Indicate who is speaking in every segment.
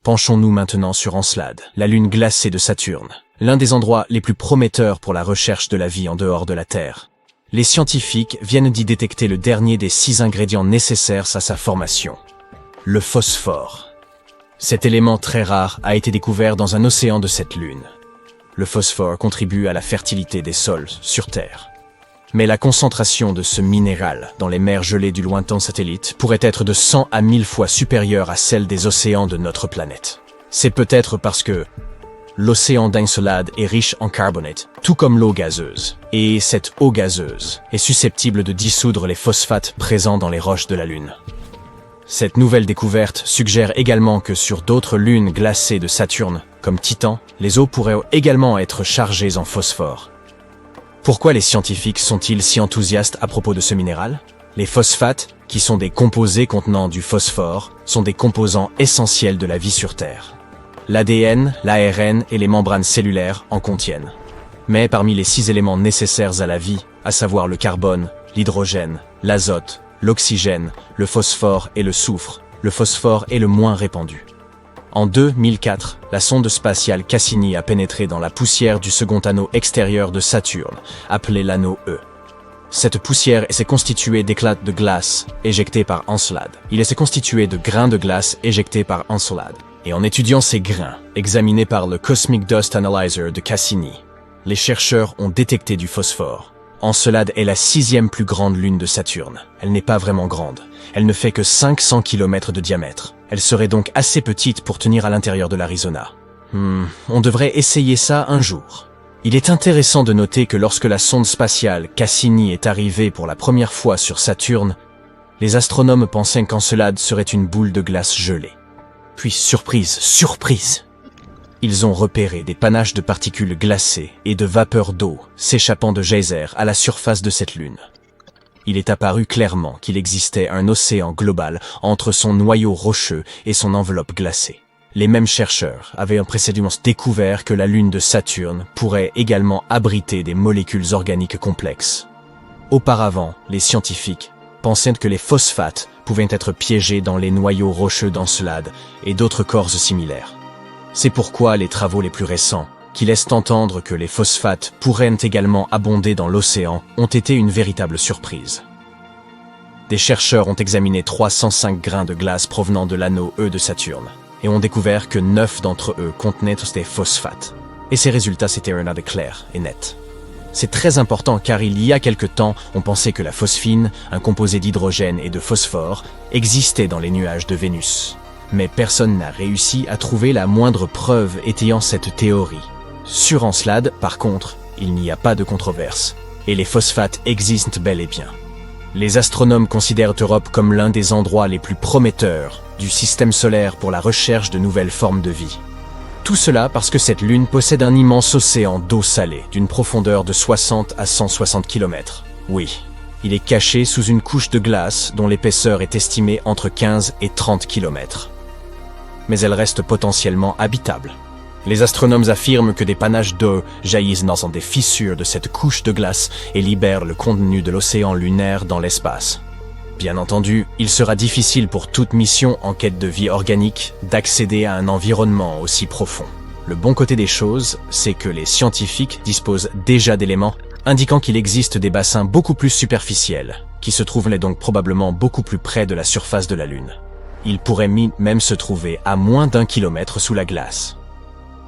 Speaker 1: Penchons-nous maintenant sur Encelade, la lune glacée de Saturne, l'un des endroits les plus prometteurs pour la recherche de la vie en dehors de la Terre. Les scientifiques viennent d'y détecter le dernier des 6 ingrédients nécessaires à sa formation, le phosphore. Cet élément très rare a été découvert dans un océan de cette lune. Le phosphore contribue à la fertilité des sols sur Terre. Mais la concentration de ce minéral dans les mers gelées du lointain satellite pourrait être de 100 à 1000 fois supérieure à celle des océans de notre planète. C'est peut-être parce que l'océan d'Encelade est riche en carbonate, tout comme l'eau gazeuse. Et cette eau gazeuse est susceptible de dissoudre les phosphates présents dans les roches de la Lune. Cette nouvelle découverte suggère également que sur d'autres lunes glacées de Saturne, comme Titan, les eaux pourraient également être chargées en phosphore. Pourquoi les scientifiques sont-ils si enthousiastes à propos de ce minéral? Les phosphates, qui sont des composés contenant du phosphore, sont des composants essentiels de la vie sur Terre. L'ADN, l'ARN et les membranes cellulaires en contiennent. Mais parmi les 6 éléments nécessaires à la vie, à savoir le carbone, l'hydrogène, l'azote, l'oxygène, le phosphore et le soufre, le phosphore est le moins répandu. En 2004, la sonde spatiale Cassini a pénétré dans la poussière du second anneau extérieur de Saturne, appelé l'anneau E. Cette poussière s'est constituée d'éclats de glace éjectés par Encelade. Il s'est constitué de grains de glace éjectés par Encelade. Et en étudiant ces grains, examinés par le Cosmic Dust Analyzer de Cassini, les chercheurs ont détecté du phosphore. Encelade est la 6e plus grande lune de Saturne. Elle n'est pas vraiment grande. Elle ne fait que 500 km de diamètre. Elle serait donc assez petite pour tenir à l'intérieur de l'Arizona. On devrait essayer ça un jour. Il est intéressant de noter que lorsque la sonde spatiale Cassini est arrivée pour la première fois sur Saturne, les astronomes pensaient qu'Encelade serait une boule de glace gelée. Puis, surprise! Ils ont repéré des panaches de particules glacées et de vapeurs d'eau s'échappant de geysers à la surface de cette lune. Il est apparu clairement qu'il existait un océan global entre son noyau rocheux et son enveloppe glacée. Les mêmes chercheurs avaient précédemment découvert que la lune de Saturne pourrait également abriter des molécules organiques complexes. Auparavant, les scientifiques pensaient que les phosphates pouvaient être piégés dans les noyaux rocheux d'Encelade et d'autres corps similaires. C'est pourquoi les travaux les plus récents, qui laissent entendre que les phosphates pourraient également abonder dans l'océan, ont été une véritable surprise. Des chercheurs ont examiné 305 grains de glace provenant de l'anneau E de Saturne, et ont découvert que 9 d'entre eux contenaient des phosphates. Et ces résultats étaient clairs et nets. C'est très important car il y a quelque temps, on pensait que la phosphine, un composé d'hydrogène et de phosphore, existait dans les nuages de Vénus. Mais personne n'a réussi à trouver la moindre preuve étayant cette théorie. Sur Encelade, par contre, il n'y a pas de controverse, et les phosphates existent bel et bien. Les astronomes considèrent Europe comme l'un des endroits les plus prometteurs du système solaire pour la recherche de nouvelles formes de vie. Tout cela parce que cette lune possède un immense océan d'eau salée d'une profondeur de 60 à 160 km. Oui, il est caché sous une couche de glace dont l'épaisseur est estimée entre 15 et 30 km. Mais elle reste potentiellement habitable. Les astronomes affirment que des panaches d'eau jaillissent dans des fissures de cette couche de glace et libèrent le contenu de l'océan lunaire dans l'espace. Bien entendu, il sera difficile pour toute mission en quête de vie organique d'accéder à un environnement aussi profond. Le bon côté des choses, c'est que les scientifiques disposent déjà d'éléments indiquant qu'il existe des bassins beaucoup plus superficiels, qui se trouveraient donc probablement beaucoup plus près de la surface de la Lune. Ils pourraient même se trouver à moins d'1 kilomètre sous la glace.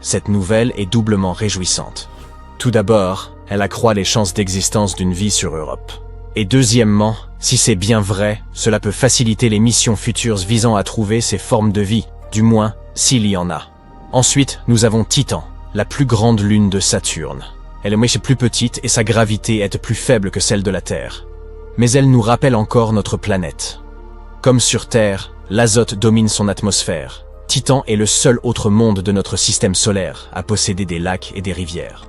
Speaker 1: Cette nouvelle est doublement réjouissante. Tout d'abord, elle accroît les chances d'existence d'une vie sur Europe. Et deuxièmement, si c'est bien vrai, cela peut faciliter les missions futures visant à trouver ces formes de vie, du moins s'il y en a. Ensuite, nous avons Titan, la plus grande lune de Saturne. Elle est plus petite et sa gravité est plus faible que celle de la Terre. Mais elle nous rappelle encore notre planète. Comme sur Terre, l'azote domine son atmosphère. Titan est le seul autre monde de notre système solaire à posséder des lacs et des rivières.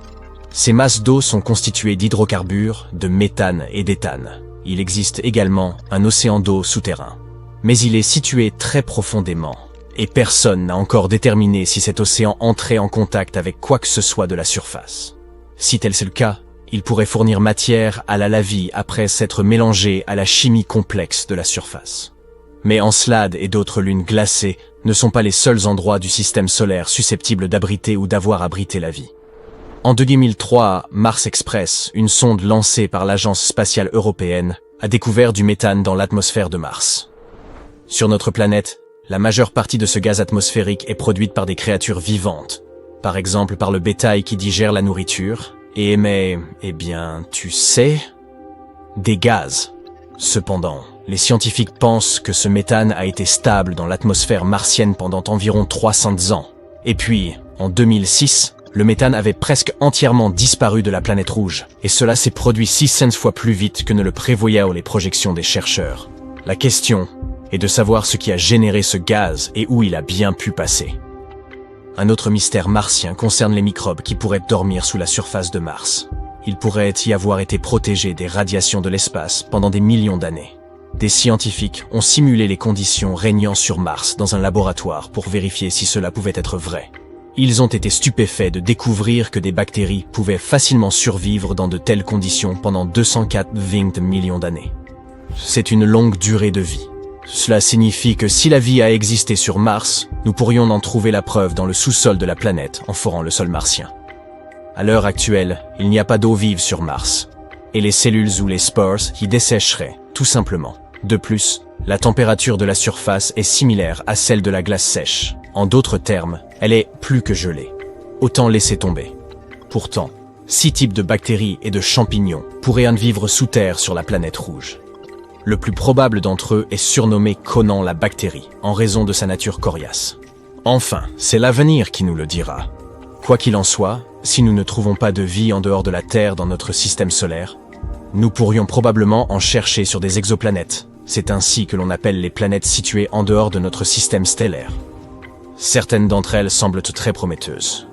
Speaker 1: Ces masses d'eau sont constituées d'hydrocarbures, de méthane et d'éthane. Il existe également un océan d'eau souterrain. Mais il est situé très profondément, et personne n'a encore déterminé si cet océan entrait en contact avec quoi que ce soit de la surface. Si tel est le cas, il pourrait fournir matière à la vie après s'être mélangé à la chimie complexe de la surface. Mais Encelade et d'autres lunes glacées ne sont pas les seuls endroits du système solaire susceptibles d'abriter ou d'avoir abrité la vie. En 2003, Mars Express, une sonde lancée par l'Agence spatiale européenne, a découvert du méthane dans l'atmosphère de Mars. Sur notre planète, la majeure partie de ce gaz atmosphérique est produite par des créatures vivantes, par exemple par le bétail qui digère la nourriture et émet, tu sais, des gaz. Cependant, les scientifiques pensent que ce méthane a été stable dans l'atmosphère martienne pendant environ 300 ans. Et puis, en 2006, le méthane avait presque entièrement disparu de la planète rouge, et cela s'est produit 600 fois plus vite que ne le prévoyaient les projections des chercheurs. La question est de savoir ce qui a généré ce gaz et où il a bien pu passer. Un autre mystère martien concerne les microbes qui pourraient dormir sous la surface de Mars. Ils pourraient y avoir été protégés des radiations de l'espace pendant des millions d'années. Des scientifiques ont simulé les conditions régnant sur Mars dans un laboratoire pour vérifier si cela pouvait être vrai. Ils ont été stupéfaits de découvrir que des bactéries pouvaient facilement survivre dans de telles conditions pendant 204 millions d'années. C'est une longue durée de vie. Cela signifie que si la vie a existé sur Mars, nous pourrions en trouver la preuve dans le sous-sol de la planète en forant le sol martien. À l'heure actuelle, il n'y a pas d'eau vive sur Mars, et les cellules ou les spores y dessécheraient, tout simplement. De plus, la température de la surface est similaire à celle de la glace sèche. En d'autres termes, elle est plus que gelée. Autant laisser tomber. Pourtant, 6 types de bactéries et de champignons pourraient en vivre sous terre sur la planète rouge. Le plus probable d'entre eux est surnommé Conan la bactérie, en raison de sa nature coriace. Enfin, c'est l'avenir qui nous le dira. Quoi qu'il en soit, si nous ne trouvons pas de vie en dehors de la Terre dans notre système solaire, nous pourrions probablement en chercher sur des exoplanètes. C'est ainsi que l'on appelle les planètes situées en dehors de notre système stellaire. Certaines d'entre elles semblent très prometteuses.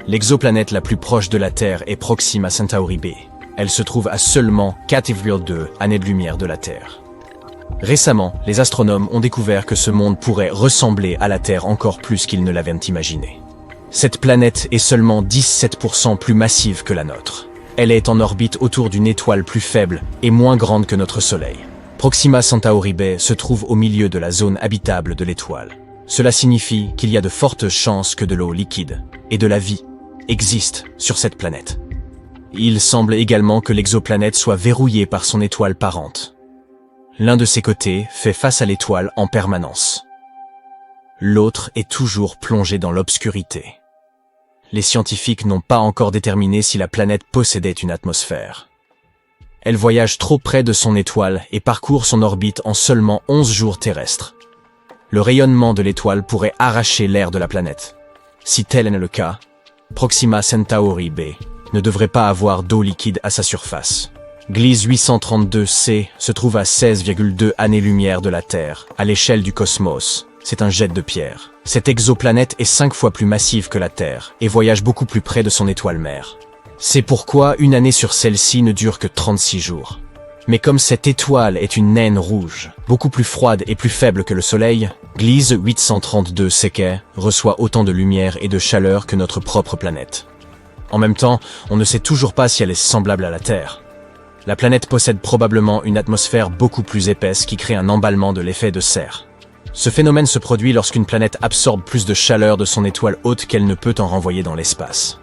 Speaker 1: L'exoplanète la plus proche de la Terre est Proxima Centauri b. Elle se trouve à seulement 4,2 années-lumière de la Terre. Récemment, les astronomes ont découvert que ce monde pourrait ressembler à la Terre encore plus qu'ils ne l'avaient imaginé. Cette planète est seulement 17% plus massive que la nôtre. Elle est en orbite autour d'une étoile plus faible et moins grande que notre Soleil. Proxima Centauri b se trouve au milieu de la zone habitable de l'étoile. Cela signifie qu'il y a de fortes chances que de l'eau liquide et de la vie existent sur cette planète. Il semble également que l'exoplanète soit verrouillée par son étoile parente. L'un de ses côtés fait face à l'étoile en permanence. L'autre est toujours plongé dans l'obscurité. Les scientifiques n'ont pas encore déterminé si la planète possédait une atmosphère. Elle voyage trop près de son étoile et parcourt son orbite en seulement 11 jours terrestres. Le rayonnement de l'étoile pourrait arracher l'air de la planète. Si tel est le cas, Proxima Centauri b ne devrait pas avoir d'eau liquide à sa surface. Gliese 832c se trouve à 16,2 années-lumière de la Terre, à l'échelle du cosmos. C'est un jet de pierre. Cette exoplanète est 5 fois plus massive que la Terre et voyage beaucoup plus près de son étoile mère. C'est pourquoi une année sur celle-ci ne dure que 36 jours. Mais comme cette étoile est une naine rouge, beaucoup plus froide et plus faible que le Soleil, Gliese 832c reçoit autant de lumière et de chaleur que notre propre planète. En même temps, on ne sait toujours pas si elle est semblable à la Terre. La planète possède probablement une atmosphère beaucoup plus épaisse qui crée un emballement de l'effet de serre. Ce phénomène se produit lorsqu'une planète absorbe plus de chaleur de son étoile haute qu'elle ne peut en renvoyer dans l'espace.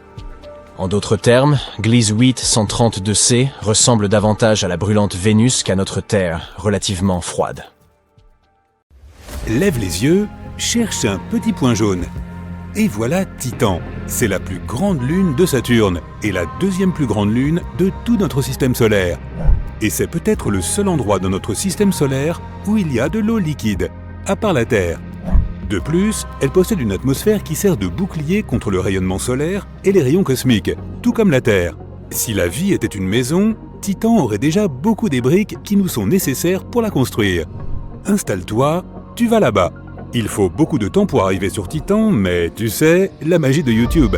Speaker 1: En d'autres termes, Gliese 832c ressemble davantage à la brûlante Vénus qu'à notre Terre, relativement froide.
Speaker 2: Lève les yeux, cherche un petit point jaune. Et voilà Titan. C'est la plus grande lune de Saturne et la deuxième plus grande lune de tout notre système solaire. Et c'est peut-être le seul endroit dans notre système solaire où il y a de l'eau liquide, à part la Terre. De plus, elle possède une atmosphère qui sert de bouclier contre le rayonnement solaire et les rayons cosmiques, tout comme la Terre. Si la vie était une maison, Titan aurait déjà beaucoup des briques qui nous sont nécessaires pour la construire. Installe-toi, tu vas là-bas. Il faut beaucoup de temps pour arriver sur Titan, mais tu sais, la magie de YouTube.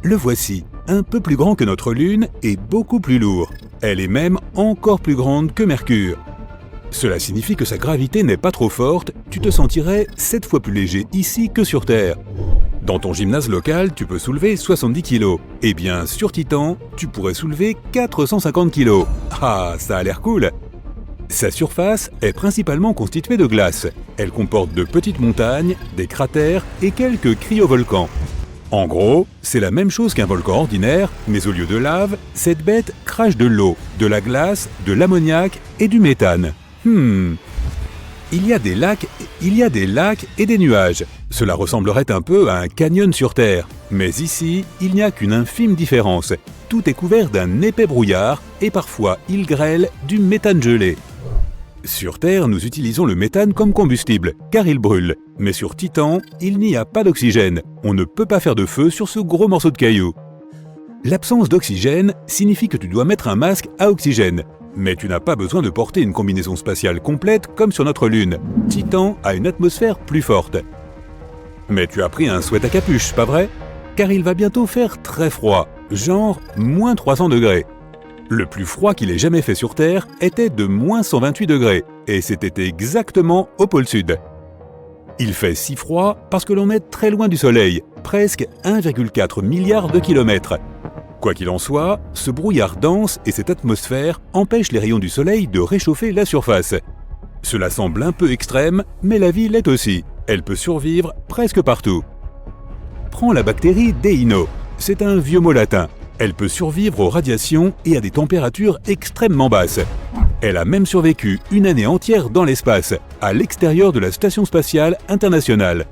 Speaker 2: Le voici, un peu plus grand que notre Lune et beaucoup plus lourd. Elle est même encore plus grande que Mercure. Cela signifie que sa gravité n'est pas trop forte, tu te sentirais 7 fois plus léger ici que sur Terre. Dans ton gymnase local, tu peux soulever 70 kg. Eh bien, sur Titan, tu pourrais soulever 450 kg. Ah, ça a l'air cool! Sa surface est principalement constituée de glace. Elle comporte de petites montagnes, des cratères et quelques cryovolcans. En gros, c'est la même chose qu'un volcan ordinaire, mais au lieu de lave, cette bête crache de l'eau, de la glace, de l'ammoniac et du méthane. Il y a des lacs et des nuages. Cela ressemblerait un peu à un canyon sur Terre. Mais ici, il n'y a qu'une infime différence. Tout est couvert d'un épais brouillard et parfois il grêle du méthane gelé. Sur Terre, nous utilisons le méthane comme combustible, car il brûle. Mais sur Titan, il n'y a pas d'oxygène. On ne peut pas faire de feu sur ce gros morceau de caillou. L'absence d'oxygène signifie que tu dois mettre un masque à oxygène. Mais tu n'as pas besoin de porter une combinaison spatiale complète comme sur notre Lune. Titan a une atmosphère plus forte. Mais tu as pris un sweat à capuche, pas vrai? Car il va bientôt faire très froid, genre moins 300 degrés. Le plus froid qu'il ait jamais fait sur Terre était de moins 128 degrés, et c'était exactement au pôle Sud. Il fait si froid parce que l'on est très loin du Soleil, presque 1,4 milliard de kilomètres. Quoi qu'il en soit, ce brouillard dense et cette atmosphère empêchent les rayons du Soleil de réchauffer la surface. Cela semble un peu extrême, mais la vie l'est aussi. Elle peut survivre presque partout. Prends la bactérie Deino. C'est un vieux mot latin. Elle peut survivre aux radiations et à des températures extrêmement basses. Elle a même survécu une année entière dans l'espace, à l'extérieur de la Station spatiale internationale.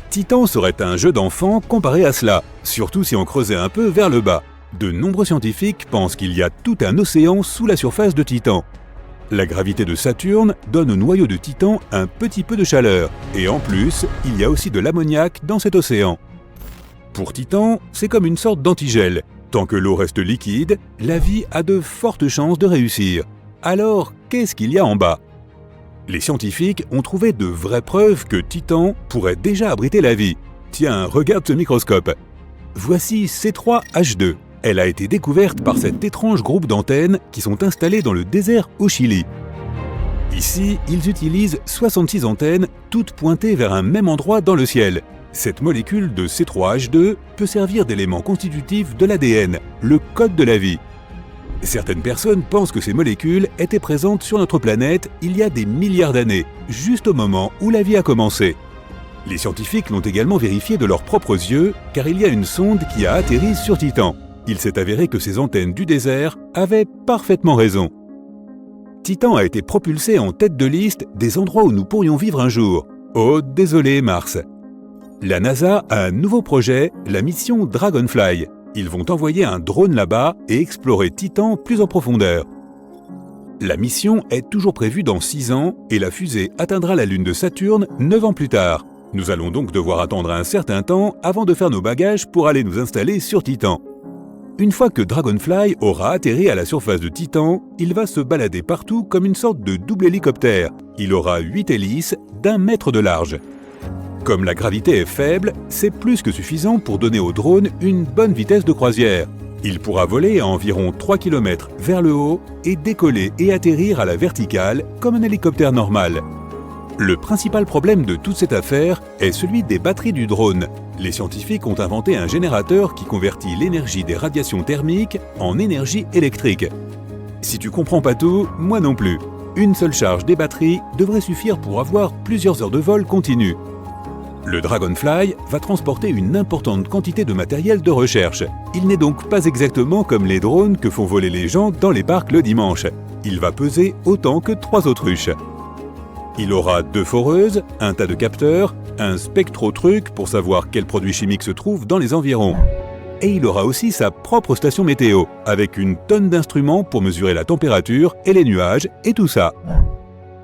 Speaker 2: Titan serait un jeu d'enfant comparé à cela, surtout si on creusait un peu vers le bas. De nombreux scientifiques pensent qu'il y a tout un océan sous la surface de Titan. La gravité de Saturne donne au noyau de Titan un petit peu de chaleur, et en plus, il y a aussi de l'ammoniac dans cet océan. Pour Titan, c'est comme une sorte d'antigel. Tant que l'eau reste liquide, la vie a de fortes chances de réussir. Alors, qu'est-ce qu'il y a en bas? Les scientifiques ont trouvé de vraies preuves que Titan pourrait déjà abriter la vie. Tiens, regarde ce microscope. Voici C3H2. Elle a été découverte par cet étrange groupe d'antennes qui sont installées dans le désert au Chili. Ici, ils utilisent 66 antennes, toutes pointées vers un même endroit dans le ciel. Cette molécule de C3H2 peut servir d'élément constitutif de l'ADN, le code de la vie. Certaines personnes pensent que ces molécules étaient présentes sur notre planète il y a des milliards d'années, juste au moment où la vie a commencé. Les scientifiques l'ont également vérifié de leurs propres yeux, car il y a une sonde qui a atterri sur Titan. Il s'est avéré que ces antennes du désert avaient parfaitement raison. Titan a été propulsé en tête de liste des endroits où nous pourrions vivre un jour. Oh, désolé Mars. La NASA a un nouveau projet, la mission Dragonfly. Ils vont envoyer un drone là-bas et explorer Titan plus en profondeur. La mission est toujours prévue dans 6 ans et la fusée atteindra la Lune de Saturne 9 ans plus tard. Nous allons donc devoir attendre un certain temps avant de faire nos bagages pour aller nous installer sur Titan. Une fois que Dragonfly aura atterri à la surface de Titan, il va se balader partout comme une sorte de double hélicoptère. Il aura 8 hélices d'1 mètre de large. Comme la gravité est faible, c'est plus que suffisant pour donner au drone une bonne vitesse de croisière. Il pourra voler à environ 3 km vers le haut et décoller et atterrir à la verticale comme un hélicoptère normal. Le principal problème de toute cette affaire est celui des batteries du drone. Les scientifiques ont inventé un générateur qui convertit l'énergie des radiations thermiques en énergie électrique. Si tu comprends pas tout, moi non plus. Une seule charge des batteries devrait suffire pour avoir plusieurs heures de vol continu. Le Dragonfly va transporter une importante quantité de matériel de recherche. Il n'est donc pas exactement comme les drones que font voler les gens dans les parcs le dimanche. Il va peser autant que 3 autruches. Il aura 2 foreuses, un tas de capteurs, un spectrotruc pour savoir quels produits chimiques se trouvent dans les environs. Et il aura aussi sa propre station météo, avec une tonne d'instruments pour mesurer la température et les nuages et tout ça.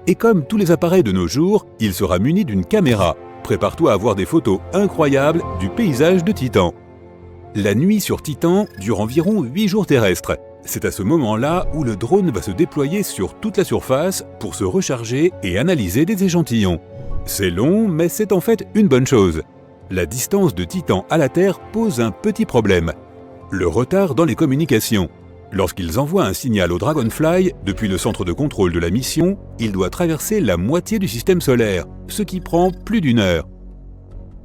Speaker 2: Et comme tous les appareils de nos jours, il sera muni d'une caméra. Prépare-toi à voir des photos incroyables du paysage de Titan. La nuit sur Titan dure environ 8 jours terrestres. C'est à ce moment-là où le drone va se déployer sur toute la surface pour se recharger et analyser des échantillons. C'est long, mais c'est en fait une bonne chose. La distance de Titan à la Terre pose un petit problème. Le retard dans les communications. Lorsqu'ils envoient un signal au Dragonfly, depuis le centre de contrôle de la mission, il doit traverser la moitié du système solaire, ce qui prend plus d'1 heure.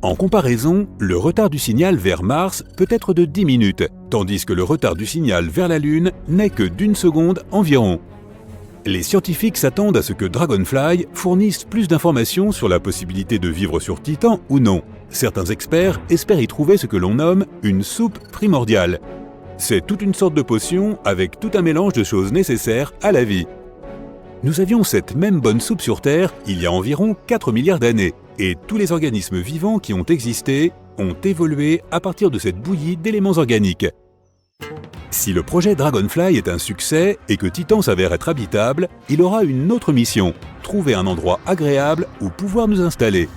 Speaker 2: En comparaison, le retard du signal vers Mars peut être de 10 minutes, tandis que le retard du signal vers la Lune n'est que d'1 seconde environ. Les scientifiques s'attendent à ce que Dragonfly fournisse plus d'informations sur la possibilité de vivre sur Titan ou non. Certains experts espèrent y trouver ce que l'on nomme une soupe primordiale. C'est toute une sorte de potion avec tout un mélange de choses nécessaires à la vie. Nous avions cette même bonne soupe sur Terre il y a environ 4 milliards d'années, et tous les organismes vivants qui ont existé ont évolué à partir de cette bouillie d'éléments organiques. Si le projet Dragonfly est un succès et que Titan s'avère être habitable, il aura une autre mission, trouver un endroit agréable où pouvoir nous installer.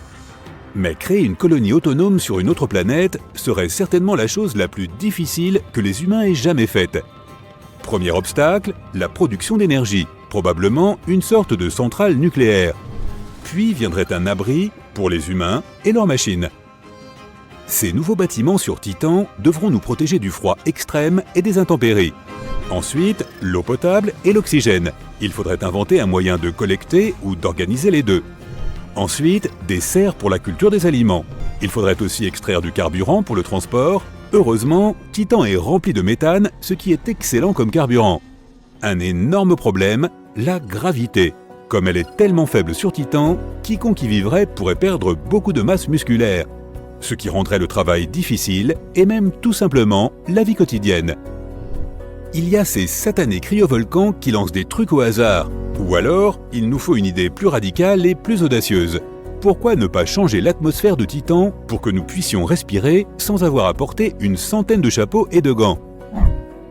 Speaker 2: Mais créer une colonie autonome sur une autre planète serait certainement la chose la plus difficile que les humains aient jamais faite. Premier obstacle, la production d'énergie, probablement une sorte de centrale nucléaire. Puis viendrait un abri pour les humains et leurs machines. Ces nouveaux bâtiments sur Titan devront nous protéger du froid extrême et des intempéries. Ensuite, l'eau potable et l'oxygène. Il faudrait inventer un moyen de collecter ou d'organiser les deux. Ensuite, des serres pour la culture des aliments. Il faudrait aussi extraire du carburant pour le transport. Heureusement, Titan est rempli de méthane, ce qui est excellent comme carburant. Un énorme problème, la gravité. Comme elle est tellement faible sur Titan, quiconque y vivrait pourrait perdre beaucoup de masse musculaire, ce qui rendrait le travail difficile et même tout simplement la vie quotidienne. Il y a ces satanés cryovolcans qui lancent des trucs au hasard. Ou alors, il nous faut une idée plus radicale et plus audacieuse. Pourquoi ne pas changer l'atmosphère de Titan pour que nous puissions respirer sans avoir à porter une centaine de chapeaux et de gants?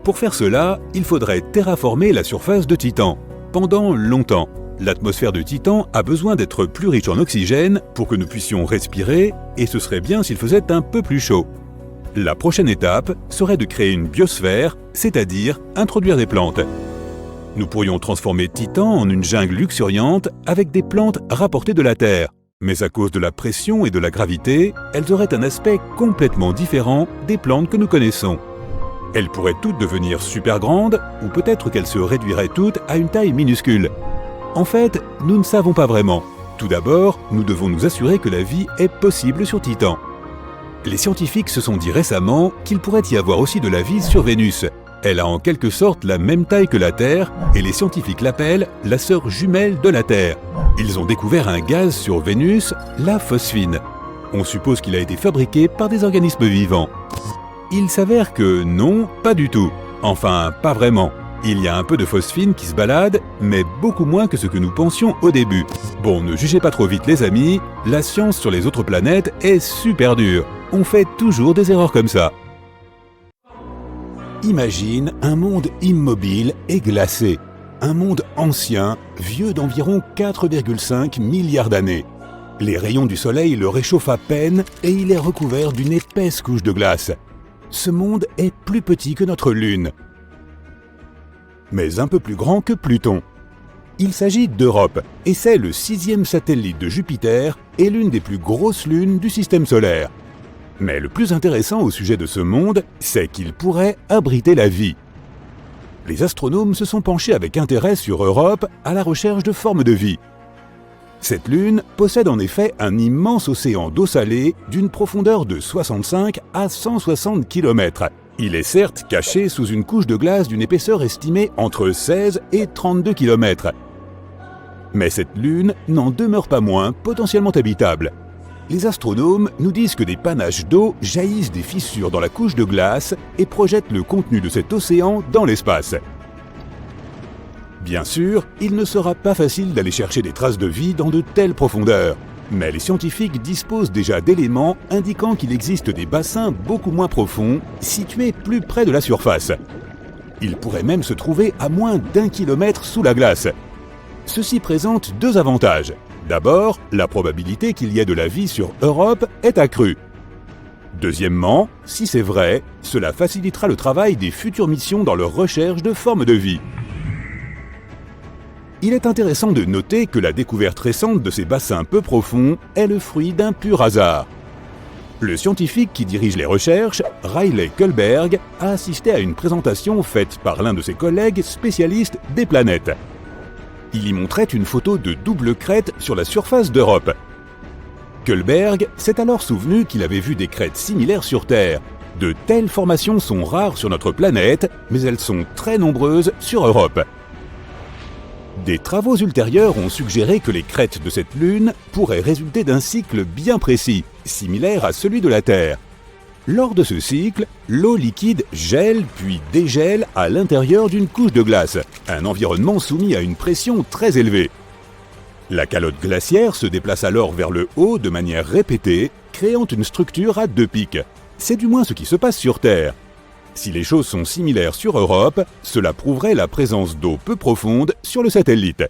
Speaker 2: Pour faire cela, il faudrait terraformer la surface de Titan. Pendant longtemps, l'atmosphère de Titan a besoin d'être plus riche en oxygène pour que nous puissions respirer, et ce serait bien s'il faisait un peu plus chaud. La prochaine étape serait de créer une biosphère, c'est-à-dire introduire des plantes. Nous pourrions transformer Titan en une jungle luxuriante avec des plantes rapportées de la Terre. Mais à cause de la pression et de la gravité, elles auraient un aspect complètement différent des plantes que nous connaissons. Elles pourraient toutes devenir super grandes, ou peut-être qu'elles se réduiraient toutes à une taille minuscule. En fait, nous ne savons pas vraiment. Tout d'abord, nous devons nous assurer que la vie est possible sur Titan. Les scientifiques se sont dit récemment qu'il pourrait y avoir aussi de la vie sur Vénus. Elle a en quelque sorte la même taille que la Terre, et les scientifiques l'appellent la sœur jumelle de la Terre. Ils ont découvert un gaz sur Vénus, la phosphine. On suppose qu'il a été fabriqué par des organismes vivants. Il s'avère que non, pas du tout. Enfin, pas vraiment. Il y a un peu de phosphine qui se balade, mais beaucoup moins que ce que nous pensions au début. Bon, ne jugez pas trop vite les amis, la science sur les autres planètes est super dure. On fait toujours des erreurs comme ça. Imagine un monde immobile et glacé. Un monde ancien, vieux d'environ 4,5 milliards d'années. Les rayons du soleil le réchauffent à peine et il est recouvert d'une épaisse couche de glace. Ce monde est plus petit que notre Lune, mais un peu plus grand que Pluton. Il s'agit d'Europe, et c'est le 6e satellite de Jupiter et l'une des plus grosses lunes du système solaire. Mais le plus intéressant au sujet de ce monde, c'est qu'il pourrait abriter la vie. Les astronomes se sont penchés avec intérêt sur Europe à la recherche de formes de vie. Cette lune possède en effet un immense océan d'eau salée d'une profondeur de 65 à 160 km. Il est certes caché sous une couche de glace d'une épaisseur estimée entre 16 et 32 km. Mais cette lune n'en demeure pas moins potentiellement habitable. Les astronomes nous disent que des panaches d'eau jaillissent des fissures dans la couche de glace et projettent le contenu de cet océan dans l'espace. Bien sûr, il ne sera pas facile d'aller chercher des traces de vie dans de telles profondeurs. Mais les scientifiques disposent déjà d'éléments indiquant qu'il existe des bassins beaucoup moins profonds, situés plus près de la surface. Ils pourraient même se trouver à moins d'1 kilomètre sous la glace. Ceci présente deux avantages. D'abord, la probabilité qu'il y ait de la vie sur Europe est accrue. Deuxièmement, si c'est vrai, cela facilitera le travail des futures missions dans leur recherche de formes de vie. Il est intéressant de noter que la découverte récente de ces bassins peu profonds est le fruit d'un pur hasard. Le scientifique qui dirige les recherches, Riley Kullberg, a assisté à une présentation faite par l'un de ses collègues spécialistes des planètes. Il y montrait une photo de double crête sur la surface d'Europe. Kullberg s'est alors souvenu qu'il avait vu des crêtes similaires sur Terre. De telles formations sont rares sur notre planète, mais elles sont très nombreuses sur Europe. Des travaux ultérieurs ont suggéré que les crêtes de cette lune pourraient résulter d'un cycle bien précis, similaire à celui de la Terre. Lors de ce cycle, l'eau liquide gèle puis dégèle à l'intérieur d'une couche de glace, un environnement soumis à une pression très élevée. La calotte glaciaire se déplace alors vers le haut de manière répétée, créant une structure à deux pics. C'est du moins ce qui se passe sur Terre. Si les choses sont similaires sur Europe, cela prouverait la présence d'eau peu profonde sur le satellite.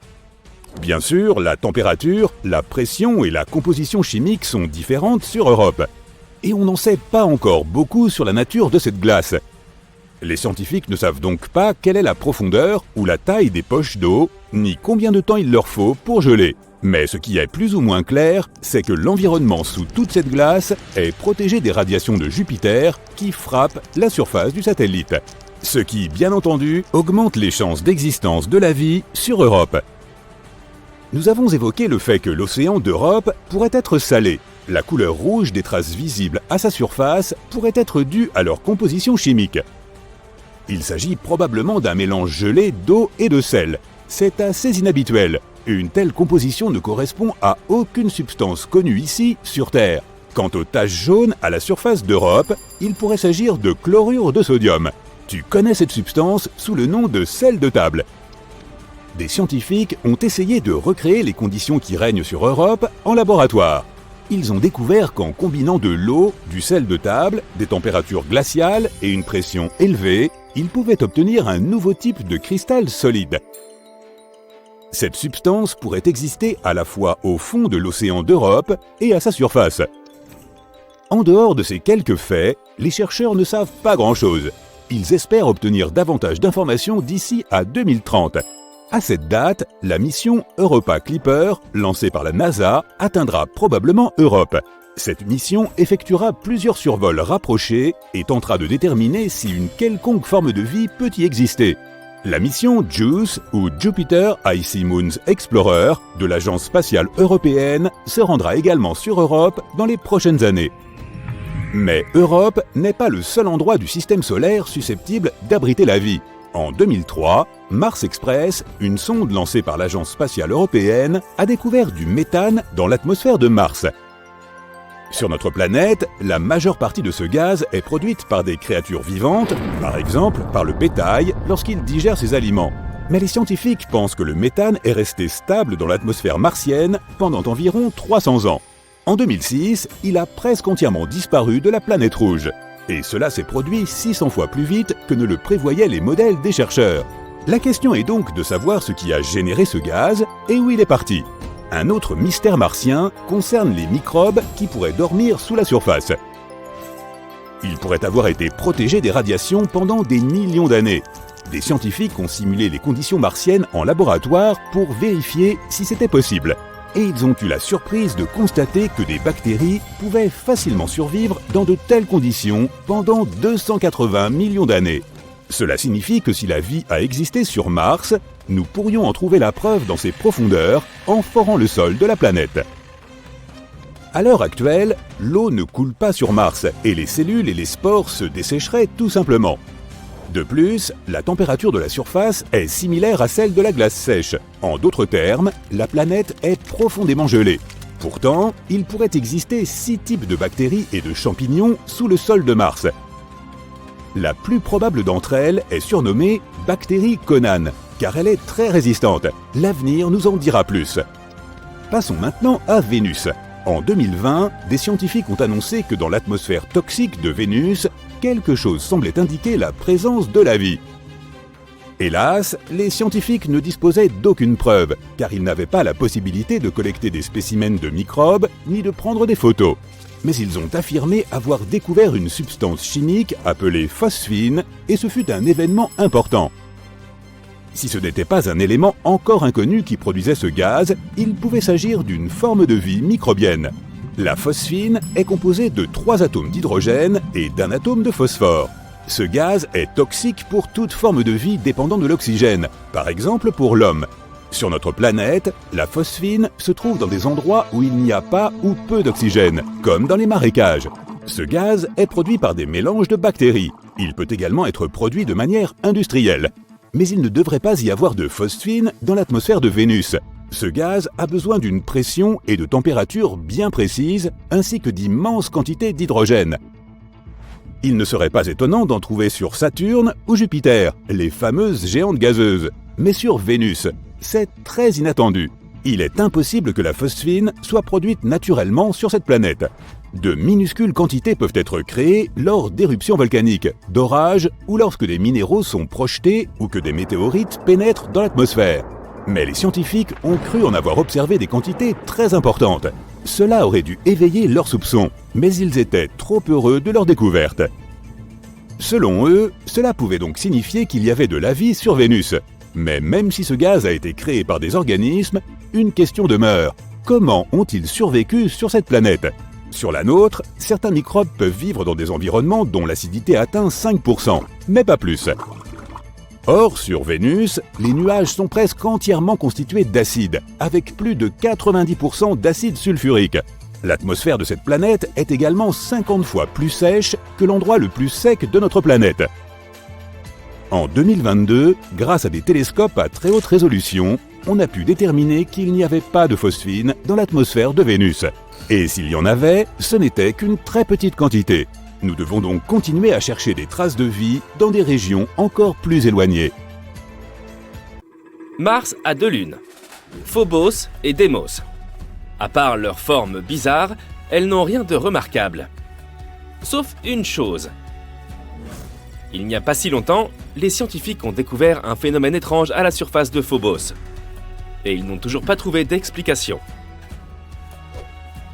Speaker 2: Bien sûr, la température, la pression et la composition chimique sont différentes sur Europe. Et on n'en sait pas encore beaucoup sur la nature de cette glace. Les scientifiques ne savent donc pas quelle est la profondeur ou la taille des poches d'eau, ni combien de temps il leur faut pour geler. Mais ce qui est plus ou moins clair, c'est que l'environnement sous toute cette glace est protégé des radiations de Jupiter qui frappent la surface du satellite. Ce qui, bien entendu, augmente les chances d'existence de la vie sur Europe. Nous avons évoqué le fait que l'océan d'Europe pourrait être salé. La couleur rouge des traces visibles à sa surface pourrait être due à leur composition chimique. Il s'agit probablement d'un mélange gelé d'eau et de sel. C'est assez inhabituel. Une telle composition ne correspond à aucune substance connue ici sur Terre. Quant aux taches jaunes à la surface d'Europe, il pourrait s'agir de chlorure de sodium. Tu connais cette substance sous le nom de sel de table. Des scientifiques ont essayé de recréer les conditions qui règnent sur Europe en laboratoire. Ils ont découvert qu'en combinant de l'eau, du sel de table, des températures glaciales et une pression élevée, ils pouvaient obtenir un nouveau type de cristal solide. Cette substance pourrait exister à la fois au fond de l'océan d'Europe et à sa surface. En dehors de ces quelques faits, les chercheurs ne savent pas grand-chose. Ils espèrent obtenir davantage d'informations d'ici à 2030. À cette date, la mission Europa Clipper, lancée par la NASA, atteindra probablement Europe. Cette mission effectuera plusieurs survols rapprochés et tentera de déterminer si une quelconque forme de vie peut y exister. La mission JUICE, ou Jupiter Icy Moons Explorer, de l'Agence spatiale européenne, se rendra également sur Europe dans les prochaines années. Mais Europe n'est pas le seul endroit du système solaire susceptible d'abriter la vie. En 2003, Mars Express, une sonde lancée par l'Agence spatiale européenne, a découvert du méthane dans l'atmosphère de Mars. Sur notre planète, la majeure partie de ce gaz est produite par des créatures vivantes, par exemple par le bétail lorsqu'il digère ses aliments. Mais les scientifiques pensent que le méthane est resté stable dans l'atmosphère martienne pendant environ 300 ans. En 2006, il a presque entièrement disparu de la planète rouge. Et cela s'est produit 600 fois plus vite que ne le prévoyaient les modèles des chercheurs. La question est donc de savoir ce qui a généré ce gaz et où il est parti. Un autre mystère martien concerne les microbes qui pourraient dormir sous la surface. Ils pourraient avoir été protégés des radiations pendant des millions d'années. Des scientifiques ont simulé les conditions martiennes en laboratoire pour vérifier si c'était possible. Et ils ont eu la surprise de constater que des bactéries pouvaient facilement survivre dans de telles conditions pendant 280 millions d'années. Cela signifie que si la vie a existé sur Mars, nous pourrions en trouver la preuve dans ses profondeurs en forant le sol de la planète. À l'heure actuelle, l'eau ne coule pas sur Mars et les cellules et les spores se dessécheraient tout simplement. De plus, la température de la surface est similaire à celle de la glace sèche. En d'autres termes, la planète est profondément gelée. Pourtant, il pourrait exister 6 types de bactéries et de champignons sous le sol de Mars. La plus probable d'entre elles est surnommée bactérie Conan, car elle est très résistante. L'avenir nous en dira plus. Passons maintenant à Vénus. En 2020, des scientifiques ont annoncé que dans l'atmosphère toxique de Vénus, quelque chose semblait indiquer la présence de la vie. Hélas, les scientifiques ne disposaient d'aucune preuve, car ils n'avaient pas la possibilité de collecter des spécimens de microbes ni de prendre des photos. Mais ils ont affirmé avoir découvert une substance chimique appelée phosphine, et ce fut un événement important. Si ce n'était pas un élément encore inconnu qui produisait ce gaz, il pouvait s'agir d'une forme de vie microbienne. La phosphine est composée de 3 atomes d'hydrogène et d'un atome de phosphore. Ce gaz est toxique pour toute forme de vie dépendant de l'oxygène, par exemple pour l'homme. Sur notre planète, la phosphine se trouve dans des endroits où il n'y a pas ou peu d'oxygène, comme dans les marécages. Ce gaz est produit par des mélanges de bactéries. Il peut également être produit de manière industrielle. mais il ne devrait pas y avoir de phosphine dans l'atmosphère de Vénus. Ce gaz a besoin d'une pression et de température bien précises, ainsi que d'immenses quantités d'hydrogène. Il ne serait pas étonnant d'en trouver sur Saturne ou Jupiter, les fameuses géantes gazeuses. Mais sur Vénus, c'est très inattendu. Il est impossible que la phosphine soit produite naturellement sur cette planète. De minuscules quantités peuvent être créées lors d'éruptions volcaniques, d'orages ou lorsque des minéraux sont projetés ou que des météorites pénètrent dans l'atmosphère. Mais les scientifiques ont cru en avoir observé des quantités très importantes. Cela aurait dû éveiller leurs soupçons, mais ils étaient trop heureux de leur découverte. Selon eux, cela pouvait donc signifier qu'il y avait de la vie sur Vénus. Mais même si ce gaz a été créé par des organismes, une question demeure. Comment ont-ils survécu sur cette planète ? Sur la nôtre, certains microbes peuvent vivre dans des environnements dont l'acidité atteint 5%, mais pas plus. Or, sur Vénus, les nuages sont presque entièrement constitués d'acide, avec plus de 90% d'acide sulfurique. L'atmosphère de cette planète est également 50 fois plus sèche que l'endroit le plus sec de notre planète. En 2022, grâce à des télescopes à très haute résolution, on a pu déterminer qu'il n'y avait pas de phosphine dans l'atmosphère de Vénus. Et s'il y en avait, ce n'était qu'une très petite quantité. Nous devons donc continuer à chercher des traces de vie dans des régions encore plus éloignées.
Speaker 3: Mars a 2 lunes, Phobos et Deimos. À part leur forme bizarre, elles n'ont rien de remarquable. Sauf une chose. Il n'y a pas si longtemps, les scientifiques ont découvert un phénomène étrange à la surface de Phobos. Et ils n'ont toujours pas trouvé d'explication.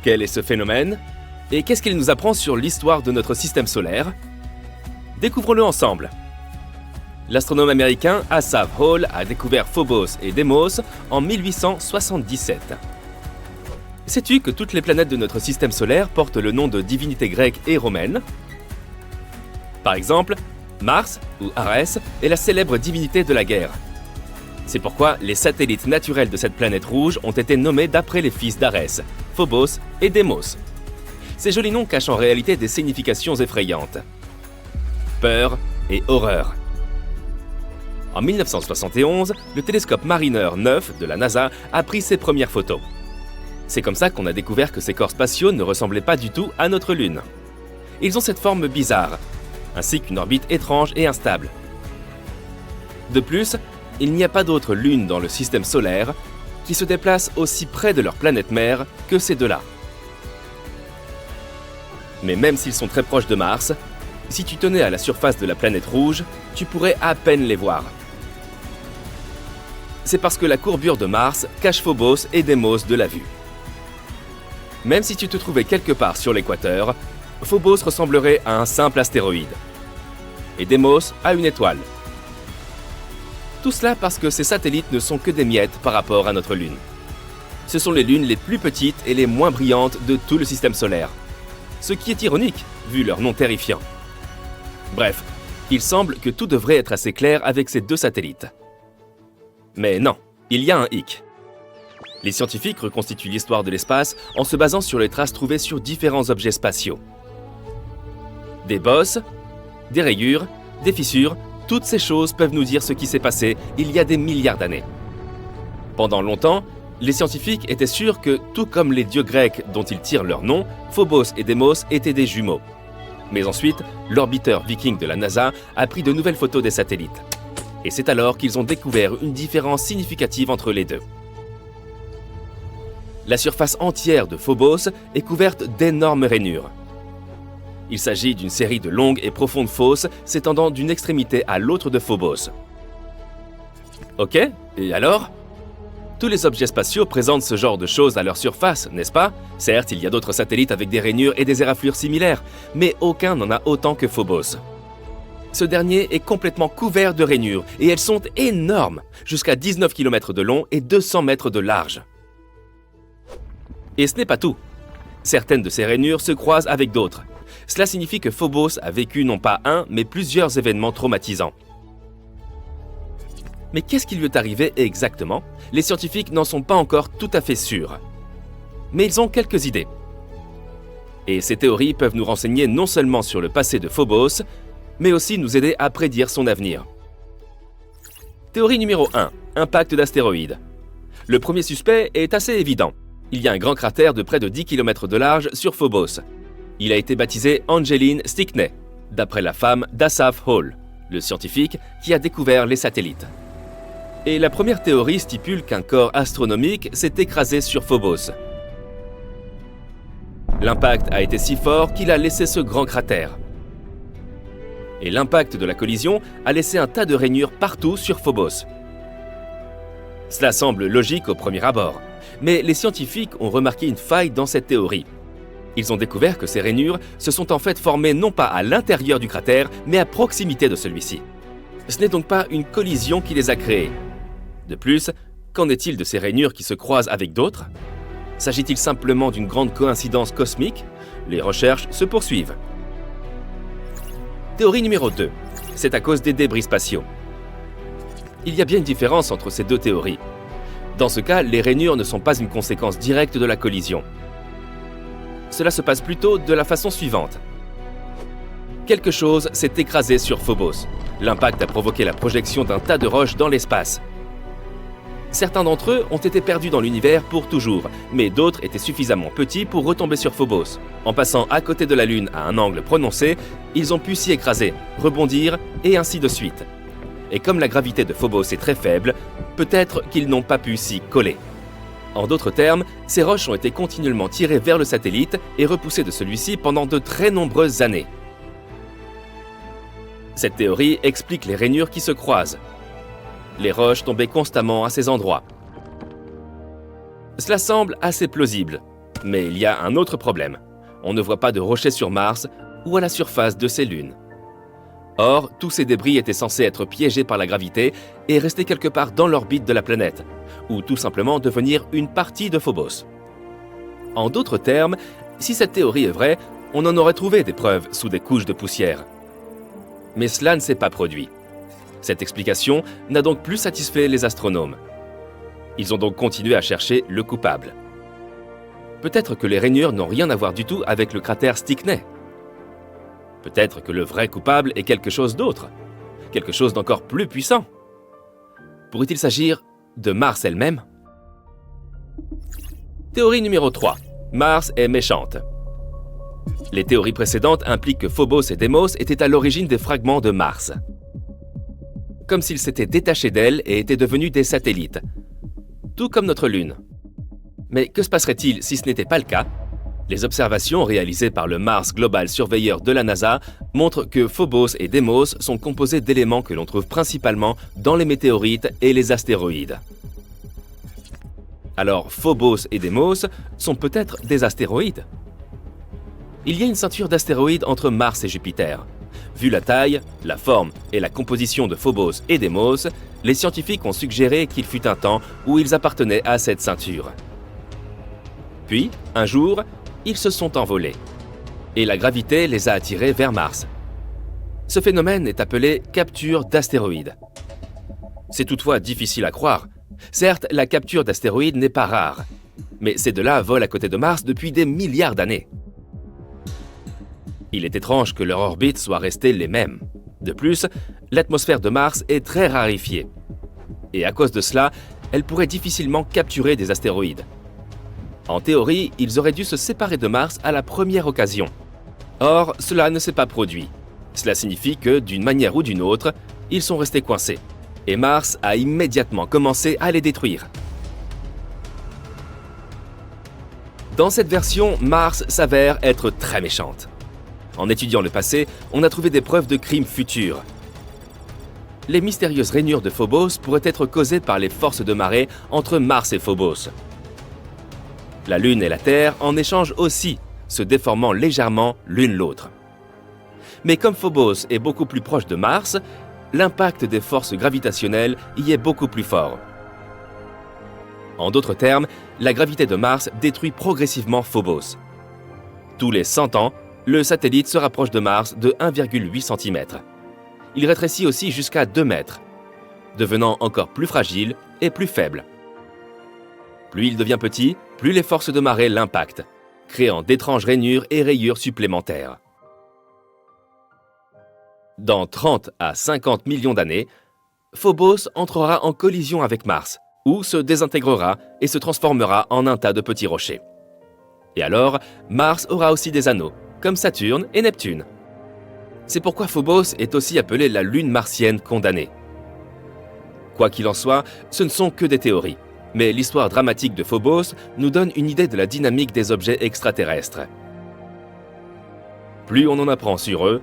Speaker 3: Quel est ce phénomène ? Et qu'est-ce qu'il nous apprend sur l'histoire de notre système solaire ? Découvrons-le ensemble. L'astronome américain Asaph Hall a découvert Phobos et Deimos en 1877. Sais-tu que toutes les planètes de notre système solaire portent le nom de divinités grecques et romaines ? Par exemple, Mars, ou Arès, est la célèbre divinité de la guerre. C'est pourquoi les satellites naturels de cette planète rouge ont été nommés d'après les fils d'Arès, Phobos et Deimos. Ces jolis noms cachent en réalité des significations effrayantes. Peur et horreur. En 1971, le télescope Mariner 9 de la NASA a pris ses premières photos. C'est comme ça qu'on a découvert que ces corps spatiaux ne ressemblaient pas du tout à notre Lune. Ils ont cette forme bizarre, ainsi qu'une orbite étrange et instable. De plus, il n'y a pas d'autres lunes dans le système solaire qui se déplacent aussi près de leur planète mère que ces deux-là. Mais même s'ils sont très proches de Mars, si tu tenais à la surface de la planète rouge, tu pourrais à peine les voir. C'est parce que la courbure de Mars cache Phobos et Deimos de la vue. Même si tu te trouvais quelque part sur l'équateur, Phobos ressemblerait à un simple astéroïde, et Deimos à une étoile. Tout cela parce que ces satellites ne sont que des miettes par rapport à notre Lune. Ce sont les lunes les plus petites et les moins brillantes de tout le système solaire. Ce qui est ironique, vu leur nom terrifiant. Bref, il semble que tout devrait être assez clair avec ces deux satellites. Mais non, il y a un hic. Les scientifiques reconstituent l'histoire de l'espace en se basant sur les traces trouvées sur différents objets spatiaux. Des bosses, des rayures, des fissures, toutes ces choses peuvent nous dire ce qui s'est passé il y a des milliards d'années. Pendant longtemps, les scientifiques étaient sûrs que, tout comme les dieux grecs dont ils tirent leur nom, Phobos et Deimos étaient des jumeaux. Mais ensuite, l'orbiteur viking de la NASA a pris de nouvelles photos des satellites. Et c'est alors qu'ils ont découvert une différence significative entre les deux. La surface entière de Phobos est couverte d'énormes rainures. Il s'agit d'une série de longues et profondes fosses s'étendant d'une extrémité à l'autre de Phobos. Ok, et alors ? Tous les objets spatiaux présentent ce genre de choses à leur surface, n'est-ce pas ? Certes, il y a d'autres satellites avec des rainures et des éraflures similaires, mais aucun n'en a autant que Phobos. Ce dernier est complètement couvert de rainures, et elles sont énormes, jusqu'à 19 km de long et 200 mètres de large. Et ce n'est pas tout. Certaines de ces rainures se croisent avec d'autres. Cela signifie que Phobos a vécu non pas un, mais plusieurs événements traumatisants. Mais qu'est-ce qui lui est arrivé exactement ? Les scientifiques n'en sont pas encore tout à fait sûrs. Mais ils ont quelques idées. Et ces théories peuvent nous renseigner non seulement sur le passé de Phobos, mais aussi nous aider à prédire son avenir. Théorie numéro 1. Impact d'astéroïdes. Le premier suspect est assez évident. Il y a un grand cratère de près de 10 km de large sur Phobos. Il a été baptisé Angeline Stickney, d'après la femme d'Asaph Hall, le scientifique qui a découvert les satellites. Et la première théorie stipule qu'un corps astronomique s'est écrasé sur Phobos. L'impact a été si fort qu'il a laissé ce grand cratère. Et l'impact de la collision a laissé un tas de rainures partout sur Phobos. Cela semble logique au premier abord, mais les scientifiques ont remarqué une faille dans cette théorie. Ils ont découvert que ces rainures se sont en fait formées non pas à l'intérieur du cratère, mais à proximité de celui-ci. Ce n'est donc pas une collision qui les a créées. De plus, qu'en est-il de ces rainures qui se croisent avec d'autres? S'agit-il simplement d'une grande coïncidence cosmique? Les recherches se poursuivent. Théorie numéro 2. C'est à cause des débris spatiaux. Il y a bien une différence entre ces deux théories. Dans ce cas, les rainures ne sont pas une conséquence directe de la collision. Cela se passe plutôt de la façon suivante. Quelque chose s'est écrasé sur Phobos. L'impact a provoqué la projection d'un tas de roches dans l'espace. Certains d'entre eux ont été perdus dans l'univers pour toujours, mais d'autres étaient suffisamment petits pour retomber sur Phobos. En passant à côté de la Lune à un angle prononcé, ils ont pu s'y écraser, rebondir et ainsi de suite. Et comme la gravité de Phobos est très faible, peut-être qu'ils n'ont pas pu s'y coller. En d'autres termes, ces roches ont été continuellement tirées vers le satellite et repoussées de celui-ci pendant de très nombreuses années. Cette théorie explique les rainures qui se croisent. Les roches tombaient constamment à ces endroits. Cela semble assez plausible, mais il y a un autre problème. On ne voit pas de rochers sur Mars ou à la surface de ces lunes. Or, tous ces débris étaient censés être piégés par la gravité et rester quelque part dans l'orbite de la planète, ou tout simplement devenir une partie de Phobos. En d'autres termes, si cette théorie est vraie, on en aurait trouvé des preuves sous des couches de poussière. Mais cela ne s'est pas produit. Cette explication n'a donc plus satisfait les astronomes. Ils ont donc continué à chercher le coupable. Peut-être que les rainures n'ont rien à voir du tout avec le cratère Stickney. Peut-être que le vrai coupable est quelque chose d'autre, quelque chose d'encore plus puissant. Pourrait-il s'agir de Mars elle-même? Théorie numéro 3. Mars est méchante. Les théories précédentes impliquent que Phobos et Deimos étaient à l'origine des fragments de Mars. Comme s'ils s'étaient détachés d'elle et étaient devenus des satellites. Tout comme notre Lune. Mais que se passerait-il si ce n'était pas le cas? Les observations réalisées par le Mars Global Surveyor de la NASA montrent que Phobos et Deimos sont composés d'éléments que l'on trouve principalement dans les météorites et les astéroïdes. Alors Phobos et Deimos sont peut-être des astéroïdes? Il y a une ceinture d'astéroïdes entre Mars et Jupiter. Vu la taille, la forme et la composition de Phobos et Deimos, les scientifiques ont suggéré qu'il fut un temps où ils appartenaient à cette ceinture. Puis, un jour, ils se sont envolés. Et la gravité les a attirés vers Mars. Ce phénomène est appelé capture d'astéroïdes. C'est toutefois difficile à croire. Certes, la capture d'astéroïdes n'est pas rare, mais ces deux-là volent à côté de Mars depuis des milliards d'années. Il est étrange que leur orbite soit restée les mêmes. De plus, l'atmosphère de Mars est très raréfiée. Et à cause de cela, elle pourrait difficilement capturer des astéroïdes. En théorie, ils auraient dû se séparer de Mars à la première occasion. Or, cela ne s'est pas produit. Cela signifie que, d'une manière ou d'une autre, ils sont restés coincés. Et Mars a immédiatement commencé à les détruire. Dans cette version, Mars s'avère être très méchante. En étudiant le passé, on a trouvé des preuves de crimes futurs. Les mystérieuses rainures de Phobos pourraient être causées par les forces de marée entre Mars et Phobos. La Lune et la Terre en échangent aussi, se déformant légèrement l'une l'autre. Mais comme Phobos est beaucoup plus proche de Mars, l'impact des forces gravitationnelles y est beaucoup plus fort. En d'autres termes, la gravité de Mars détruit progressivement Phobos. Tous les 100 ans, le satellite se rapproche de Mars de 1,8 cm. Il rétrécit aussi jusqu'à 2 mètres, devenant encore plus fragile et plus faible. Plus il devient petit, plus les forces de marée l'impactent, créant d'étranges rainures et rayures supplémentaires. Dans 30 à 50 millions d'années, Phobos entrera en collision avec Mars, ou se désintégrera et se transformera en un tas de petits rochers. Et alors, Mars aura aussi des anneaux, comme Saturne et Neptune. C'est pourquoi Phobos est aussi appelée la lune martienne condamnée. Quoi qu'il en soit, ce ne sont que des théories, mais l'histoire dramatique de Phobos nous donne une idée de la dynamique des objets extraterrestres. Plus on en apprend sur eux,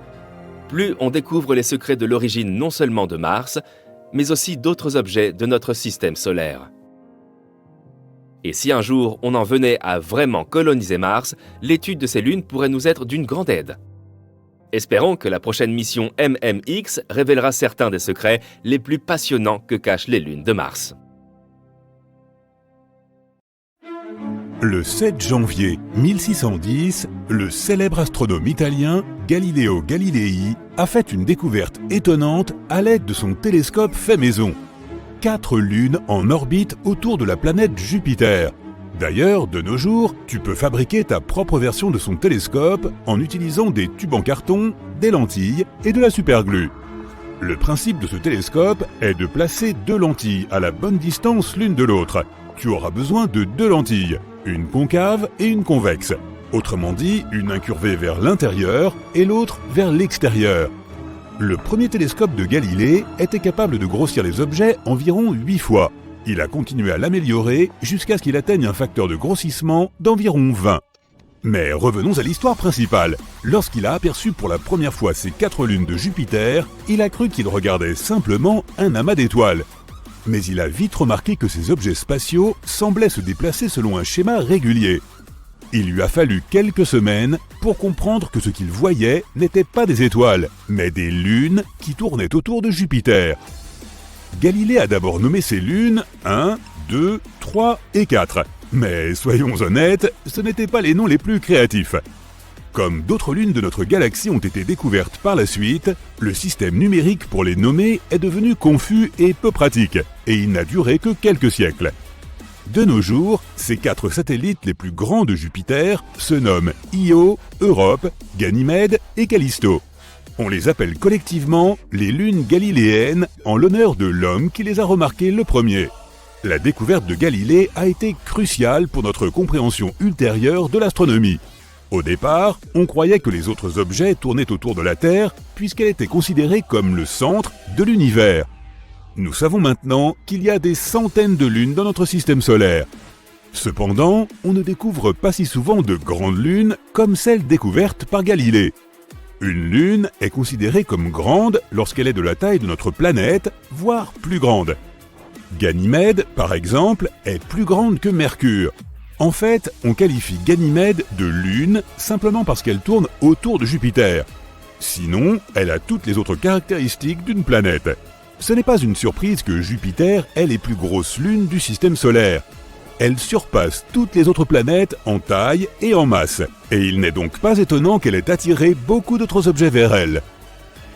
Speaker 3: plus on découvre les secrets de l'origine non seulement de Mars, mais aussi d'autres objets de notre système solaire. Et si un jour on en venait à vraiment coloniser Mars, l'étude de ces lunes pourrait nous être d'une grande aide. Espérons que la prochaine mission MMX révélera certains des secrets les plus passionnants que cachent les lunes de Mars.
Speaker 2: Le 7 janvier 1610, le célèbre astronome italien Galileo Galilei a fait une découverte étonnante à l'aide de son télescope fait maison. 4 lunes en orbite autour de la planète Jupiter. D'ailleurs, de nos jours, tu peux fabriquer ta propre version de son télescope en utilisant des tubes en carton, des lentilles et de la superglue. Le principe de ce télescope est de placer 2 lentilles à la bonne distance l'une de l'autre. Tu auras besoin de 2 lentilles, une concave et une convexe. Autrement dit, une incurvée vers l'intérieur et l'autre vers l'extérieur. Le premier télescope de Galilée était capable de grossir les objets environ 8 fois. Il a continué à l'améliorer jusqu'à ce qu'il atteigne un facteur de grossissement d'environ 20. Mais revenons à l'histoire principale. Lorsqu'il a aperçu pour la première fois ces 4 lunes de Jupiter, il a cru qu'il regardait simplement un amas d'étoiles. Mais il a vite remarqué que ces objets spatiaux semblaient se déplacer selon un schéma régulier. Il lui a fallu quelques semaines pour comprendre que ce qu'il voyait n'était pas des étoiles, mais des lunes qui tournaient autour de Jupiter. Galilée a d'abord nommé ces lunes 1, 2, 3 et 4. Mais soyons honnêtes, ce n'étaient pas les noms les plus créatifs. Comme d'autres lunes de notre galaxie ont été découvertes par la suite, le système numérique pour les nommer est devenu confus et peu pratique, et il n'a duré que quelques siècles. De nos jours, ces 4 satellites les plus grands de Jupiter se nomment Io, Europe, Ganymède et Callisto. On les appelle collectivement les lunes galiléennes en l'honneur de l'homme qui les a remarquées le premier. La découverte de Galilée a été cruciale pour notre compréhension ultérieure de l'astronomie. Au départ, on croyait que les autres objets tournaient autour de la Terre puisqu'elle était considérée comme le centre de l'univers. Nous savons maintenant qu'il y a des centaines de lunes dans notre système solaire. Cependant, on ne découvre pas si souvent de grandes lunes comme celle découverte par Galilée. Une lune est considérée comme grande lorsqu'elle est de la taille de notre planète, voire plus grande. Ganymède, par exemple, est plus grande que Mercure. En fait, on qualifie Ganymède de lune simplement parce qu'elle tourne autour de Jupiter. Sinon, elle a toutes les autres caractéristiques d'une planète. Ce n'est pas une surprise que Jupiter ait les plus grosses lunes du système solaire. Elle surpasse toutes les autres planètes en taille et en masse, et il n'est donc pas étonnant qu'elle ait attiré beaucoup d'autres objets vers elle.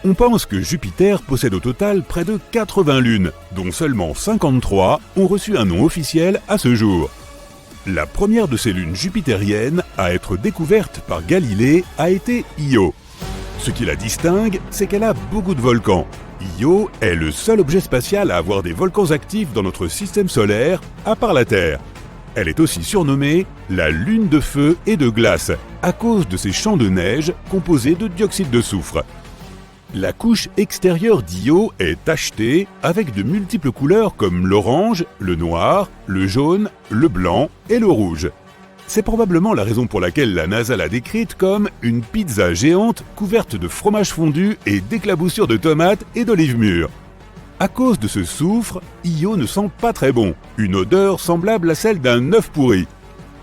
Speaker 2: On pense que Jupiter possède au total près de 80 lunes, dont seulement 53 ont reçu un nom officiel à ce jour. La première de ces lunes jupitériennes à être découverte par Galilée a été Io. Ce qui la distingue, c'est qu'elle a beaucoup de volcans. Io est le seul objet spatial à avoir des volcans actifs dans notre système solaire, à part la Terre. Elle est aussi surnommée la lune de feu et de glace, à cause de ses champs de neige composés de dioxyde de soufre. La couche extérieure d'Io est tachetée avec de multiples couleurs comme l'orange, le noir, le jaune, le blanc et le rouge. C'est probablement la raison pour laquelle la NASA l'a décrite comme une pizza géante couverte de fromage fondu et d'éclaboussures de tomates et d'olives mûres. À cause de ce soufre, Io ne sent pas très bon, une odeur semblable à celle d'un œuf pourri.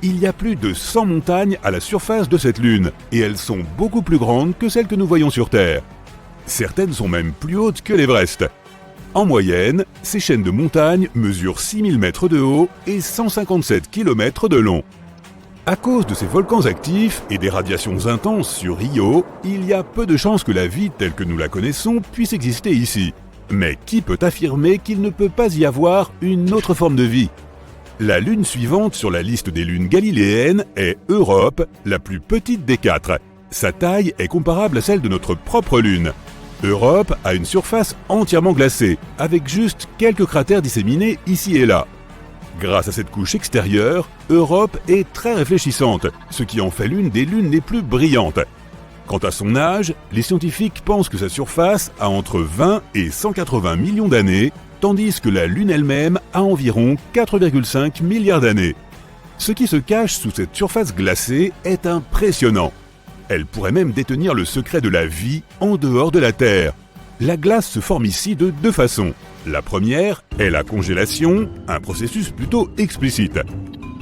Speaker 2: Il y a plus de 100 montagnes à la surface de cette lune, et elles sont beaucoup plus grandes que celles que nous voyons sur Terre. Certaines sont même plus hautes que l'Everest. En moyenne, ces chaînes de montagnes mesurent 6000 mètres de haut et 157 km de long. À cause de ces volcans actifs et des radiations intenses sur Io, il y a peu de chances que la vie telle que nous la connaissons puisse exister ici. Mais qui peut affirmer qu'il ne peut pas y avoir une autre forme de vie ? La lune suivante sur la liste des lunes galiléennes est Europe, la plus petite des 4. Sa taille est comparable à celle de notre propre lune. Europe a une surface entièrement glacée, avec juste quelques cratères disséminés ici et là. Grâce à cette couche extérieure, Europe est très réfléchissante, ce qui en fait l'une des lunes les plus brillantes. Quant à son âge, les scientifiques pensent que sa surface a entre 20 et 180 millions d'années, tandis que la Lune elle-même a environ 4,5 milliards d'années. Ce qui se cache sous cette surface glacée est impressionnant. Elle pourrait même détenir le secret de la vie en dehors de la Terre. La glace se forme ici de deux façons. La première est la congélation, un processus plutôt explicite.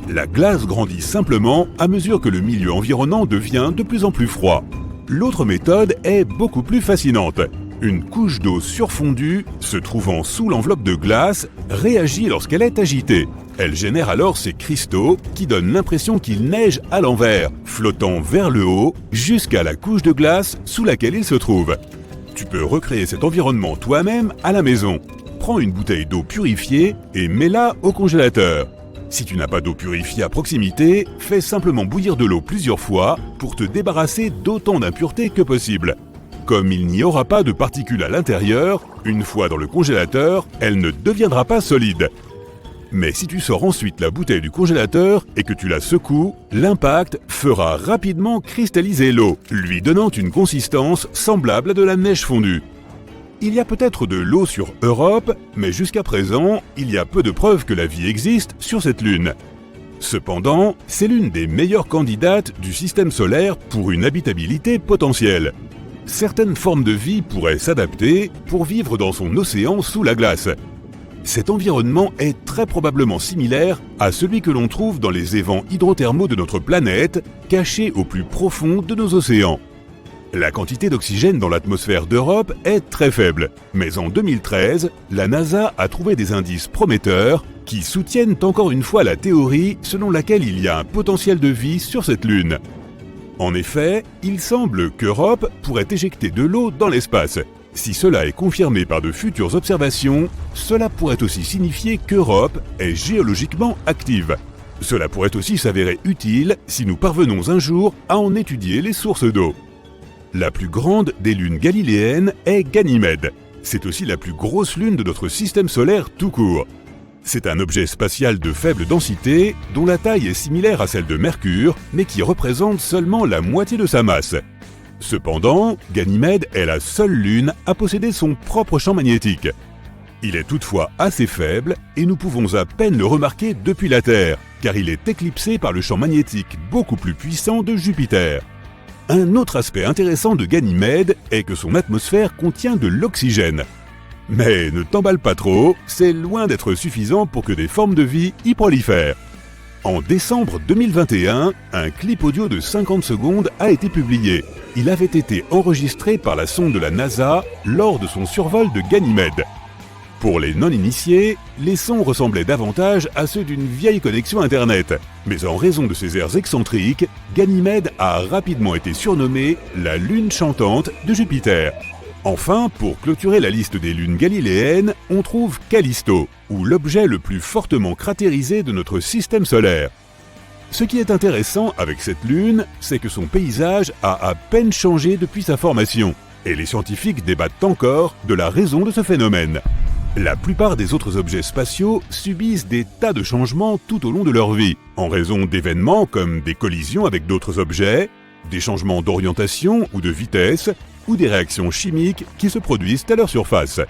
Speaker 2: La glace grandit simplement à mesure que le milieu environnant devient de plus en plus froid. L'autre méthode est beaucoup plus fascinante. Une couche d'eau surfondue, se trouvant sous l'enveloppe de glace, réagit lorsqu'elle est agitée. Elle génère alors ces cristaux qui donnent l'impression qu'il neige à l'envers, flottant vers le haut jusqu'à la couche de glace sous laquelle il se trouve. Tu peux recréer cet environnement toi-même à la maison. Prends une bouteille d'eau purifiée et mets-la au congélateur. Si tu n'as pas d'eau purifiée à proximité, fais simplement bouillir de l'eau plusieurs fois pour te débarrasser d'autant d'impuretés que possible. Comme il n'y aura pas de particules à l'intérieur, une fois dans le congélateur, elle ne deviendra pas solide. Mais si tu sors ensuite la bouteille du congélateur et que tu la secoues, l'impact fera rapidement cristalliser l'eau, lui donnant une consistance semblable à de la neige fondue. Il y a peut-être de l'eau sur Europe, mais jusqu'à présent, il y a peu de preuves que la vie existe sur cette lune. Cependant, c'est l'une des meilleures candidates du système solaire pour une habitabilité potentielle. Certaines formes de vie pourraient s'adapter pour vivre dans son océan sous la glace. Cet environnement est très probablement similaire à celui que l'on trouve dans les évents hydrothermaux de notre planète, cachés au plus profond de nos océans. La quantité d'oxygène dans l'atmosphère d'Europe est très faible, mais en 2013, la NASA a trouvé des indices prometteurs qui soutiennent encore une fois la théorie selon laquelle il y a un potentiel de vie sur cette lune. En effet, il semble qu'Europe pourrait éjecter de l'eau dans l'espace. Si cela est confirmé par de futures observations, cela pourrait aussi signifier qu'Europe est géologiquement active. Cela pourrait aussi s'avérer utile si nous parvenons un jour à en étudier les sources d'eau. La plus grande des lunes galiléennes est Ganymède. C'est aussi la plus grosse lune de notre système solaire tout court. C'est un objet spatial de faible densité dont la taille est similaire à celle de Mercure, mais qui représente seulement la moitié de sa masse. Cependant, Ganymède est la seule lune à posséder son propre champ magnétique. Il est toutefois assez faible et nous pouvons à peine le remarquer depuis la Terre, car il est éclipsé par le champ magnétique beaucoup plus puissant de Jupiter. Un autre aspect intéressant de Ganymède est que son atmosphère contient de l'oxygène. Mais ne t'emballe pas trop, c'est loin d'être suffisant pour que des formes de vie y prolifèrent. En décembre 2021, un clip audio de 50 secondes a été publié. Il avait été enregistré par la sonde de la NASA lors de son survol de Ganymède. Pour les non-initiés, les sons ressemblaient davantage à ceux d'une vieille connexion Internet. Mais en raison de ses airs excentriques, Ganymède a rapidement été surnommée la lune chantante de Jupiter. Enfin, pour clôturer la liste des lunes galiléennes, on trouve Callisto, ou l'objet le plus fortement cratérisé de notre système solaire. Ce qui est intéressant avec cette lune, c'est que son paysage a à peine changé depuis sa formation, et les scientifiques débattent encore de la raison de ce phénomène. La plupart des autres objets spatiaux subissent des tas de changements tout au long de leur vie, en raison d'événements comme des collisions avec d'autres objets, des changements d'orientation ou de vitesse, ou des réactions chimiques qui se produisent à leur surface.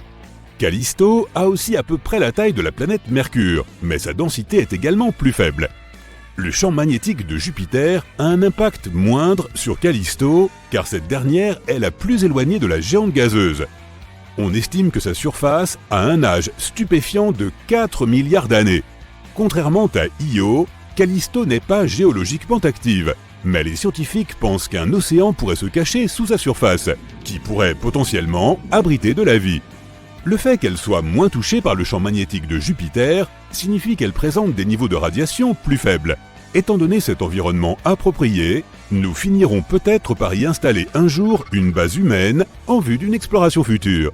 Speaker 2: Callisto a aussi à peu près la taille de la planète Mercure, mais sa densité est également plus faible. Le champ magnétique de Jupiter a un impact moindre sur Callisto, car cette dernière est la plus éloignée de la géante gazeuse. On estime que sa surface a un âge stupéfiant de 4 milliards d'années. Contrairement à Io, Callisto n'est pas géologiquement active, mais les scientifiques pensent qu'un océan pourrait se cacher sous sa surface, qui pourrait potentiellement abriter de la vie. Le fait qu'elle soit moins touchée par le champ magnétique de Jupiter signifie qu'elle présente des niveaux de radiation plus faibles. Étant donné cet environnement approprié, nous finirons peut-être par y installer un jour une base humaine en vue d'une exploration future.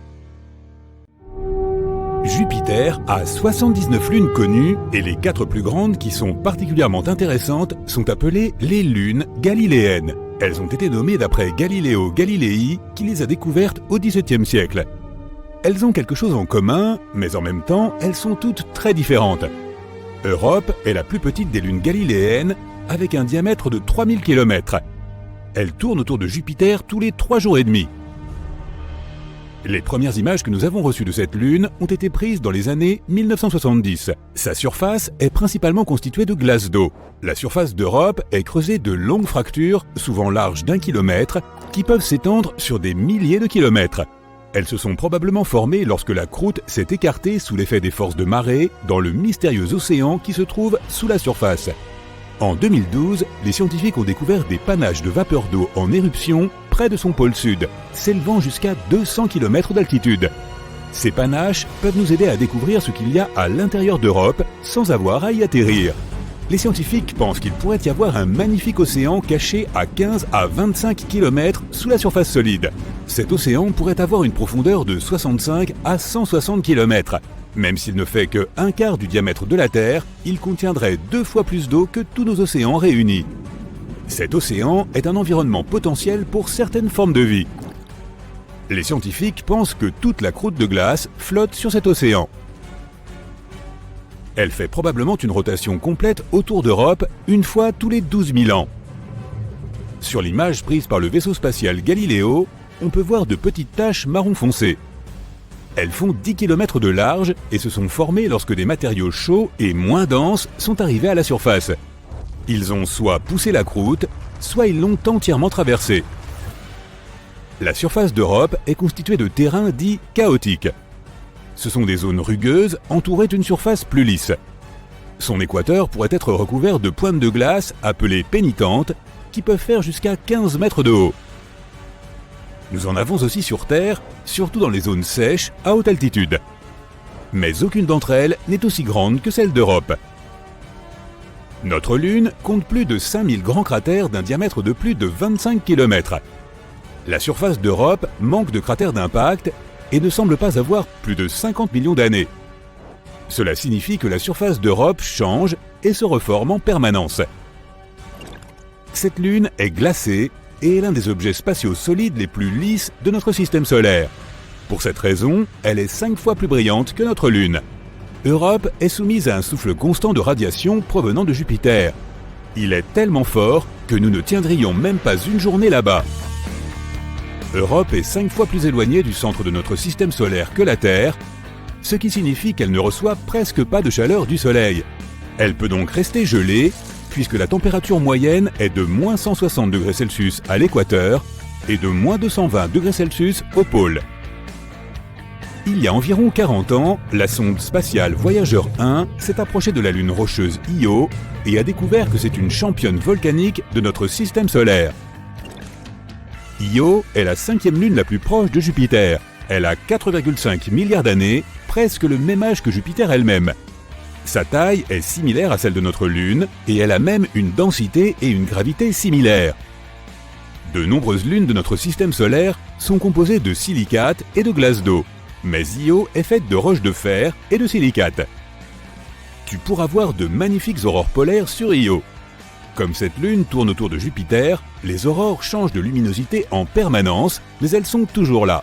Speaker 2: Jupiter a 79 lunes connues et les 4 plus grandes qui sont particulièrement intéressantes sont appelées les lunes galiléennes. Elles ont été nommées d'après Galileo Galilei, qui les a découvertes au XVIIe siècle. Elles ont quelque chose en commun, mais en même temps, elles sont toutes très différentes. Europe est la plus petite des lunes galiléennes, avec un diamètre de 3000 km. Elle tourne autour de Jupiter tous les 3 jours et demi. Les premières images que nous avons reçues de cette lune ont été prises dans les années 1970. Sa surface est principalement constituée de glace d'eau. La surface d'Europe est creusée de longues fractures, souvent larges d'1 kilomètre, qui peuvent s'étendre sur des milliers de kilomètres. Elles se sont probablement formées lorsque la croûte s'est écartée sous l'effet des forces de marée dans le mystérieux océan qui se trouve sous la surface. En 2012, les scientifiques ont découvert des panaches de vapeur d'eau en éruption près de son pôle sud, s'élevant jusqu'à 200 km d'altitude. Ces panaches peuvent nous aider à découvrir ce qu'il y a à l'intérieur d'Europe sans avoir à y atterrir. Les scientifiques pensent qu'il pourrait y avoir un magnifique océan caché à 15 à 25 km sous la surface solide. Cet océan pourrait avoir une profondeur de 65 à 160 km. Même s'il ne fait que 1/4 du diamètre de la Terre, il contiendrait 2 fois plus d'eau que tous nos océans réunis. Cet océan est un environnement potentiel pour certaines formes de vie. Les scientifiques pensent que toute la croûte de glace flotte sur cet océan. Elle fait probablement une rotation complète autour d'Europe une fois tous les 12 000 ans. Sur l'image prise par le vaisseau spatial Galileo, on peut voir de petites taches marron foncé. Elles font 10 km de large et se sont formées lorsque des matériaux chauds et moins denses sont arrivés à la surface. Ils ont soit poussé la croûte, soit ils l'ont entièrement traversée. La surface d'Europe est constituée de terrains dits chaotiques. Ce sont des zones rugueuses entourées d'une surface plus lisse. Son équateur pourrait être recouvert de pointes de glace appelées pénitentes qui peuvent faire jusqu'à 15 mètres de haut. Nous en avons aussi sur Terre, surtout dans les zones sèches à haute altitude. Mais aucune d'entre elles n'est aussi grande que celle d'Europe. Notre Lune compte plus de 5000 grands cratères d'un diamètre de plus de 25 km. La surface d'Europe manque de cratères d'impact et ne semble pas avoir plus de 50 millions d'années. Cela signifie que la surface d'Europe change et se reforme en permanence. Cette Lune est glacée et est l'un des objets spatiaux solides les plus lisses de notre système solaire. Pour cette raison, elle est 5 fois plus brillante que notre Lune. Europe est soumise à un souffle constant de radiation provenant de Jupiter. Il est tellement fort que nous ne tiendrions même pas une journée là-bas. Europe est 5 fois plus éloignée du centre de notre système solaire que la Terre, ce qui signifie qu'elle ne reçoit presque pas de chaleur du Soleil. Elle peut donc rester gelée, puisque la température moyenne est de moins 160 degrés Celsius à l'équateur et de moins 220 degrés Celsius au pôle. Il y a environ 40 ans, la sonde spatiale Voyager 1 s'est approchée de la lune rocheuse Io et a découvert que c'est une championne volcanique de notre système solaire. Io est la 5e lune la plus proche de Jupiter. Elle a 4,5 milliards d'années, presque le même âge que Jupiter elle-même. Sa taille est similaire à celle de notre Lune et elle a même une densité et une gravité similaires. De nombreuses lunes de notre système solaire sont composées de silicates et de glace d'eau, mais Io est faite de roches de fer et de silicates. Tu pourras voir de magnifiques aurores polaires sur Io. Comme cette lune tourne autour de Jupiter, les aurores changent de luminosité en permanence, mais elles sont toujours là.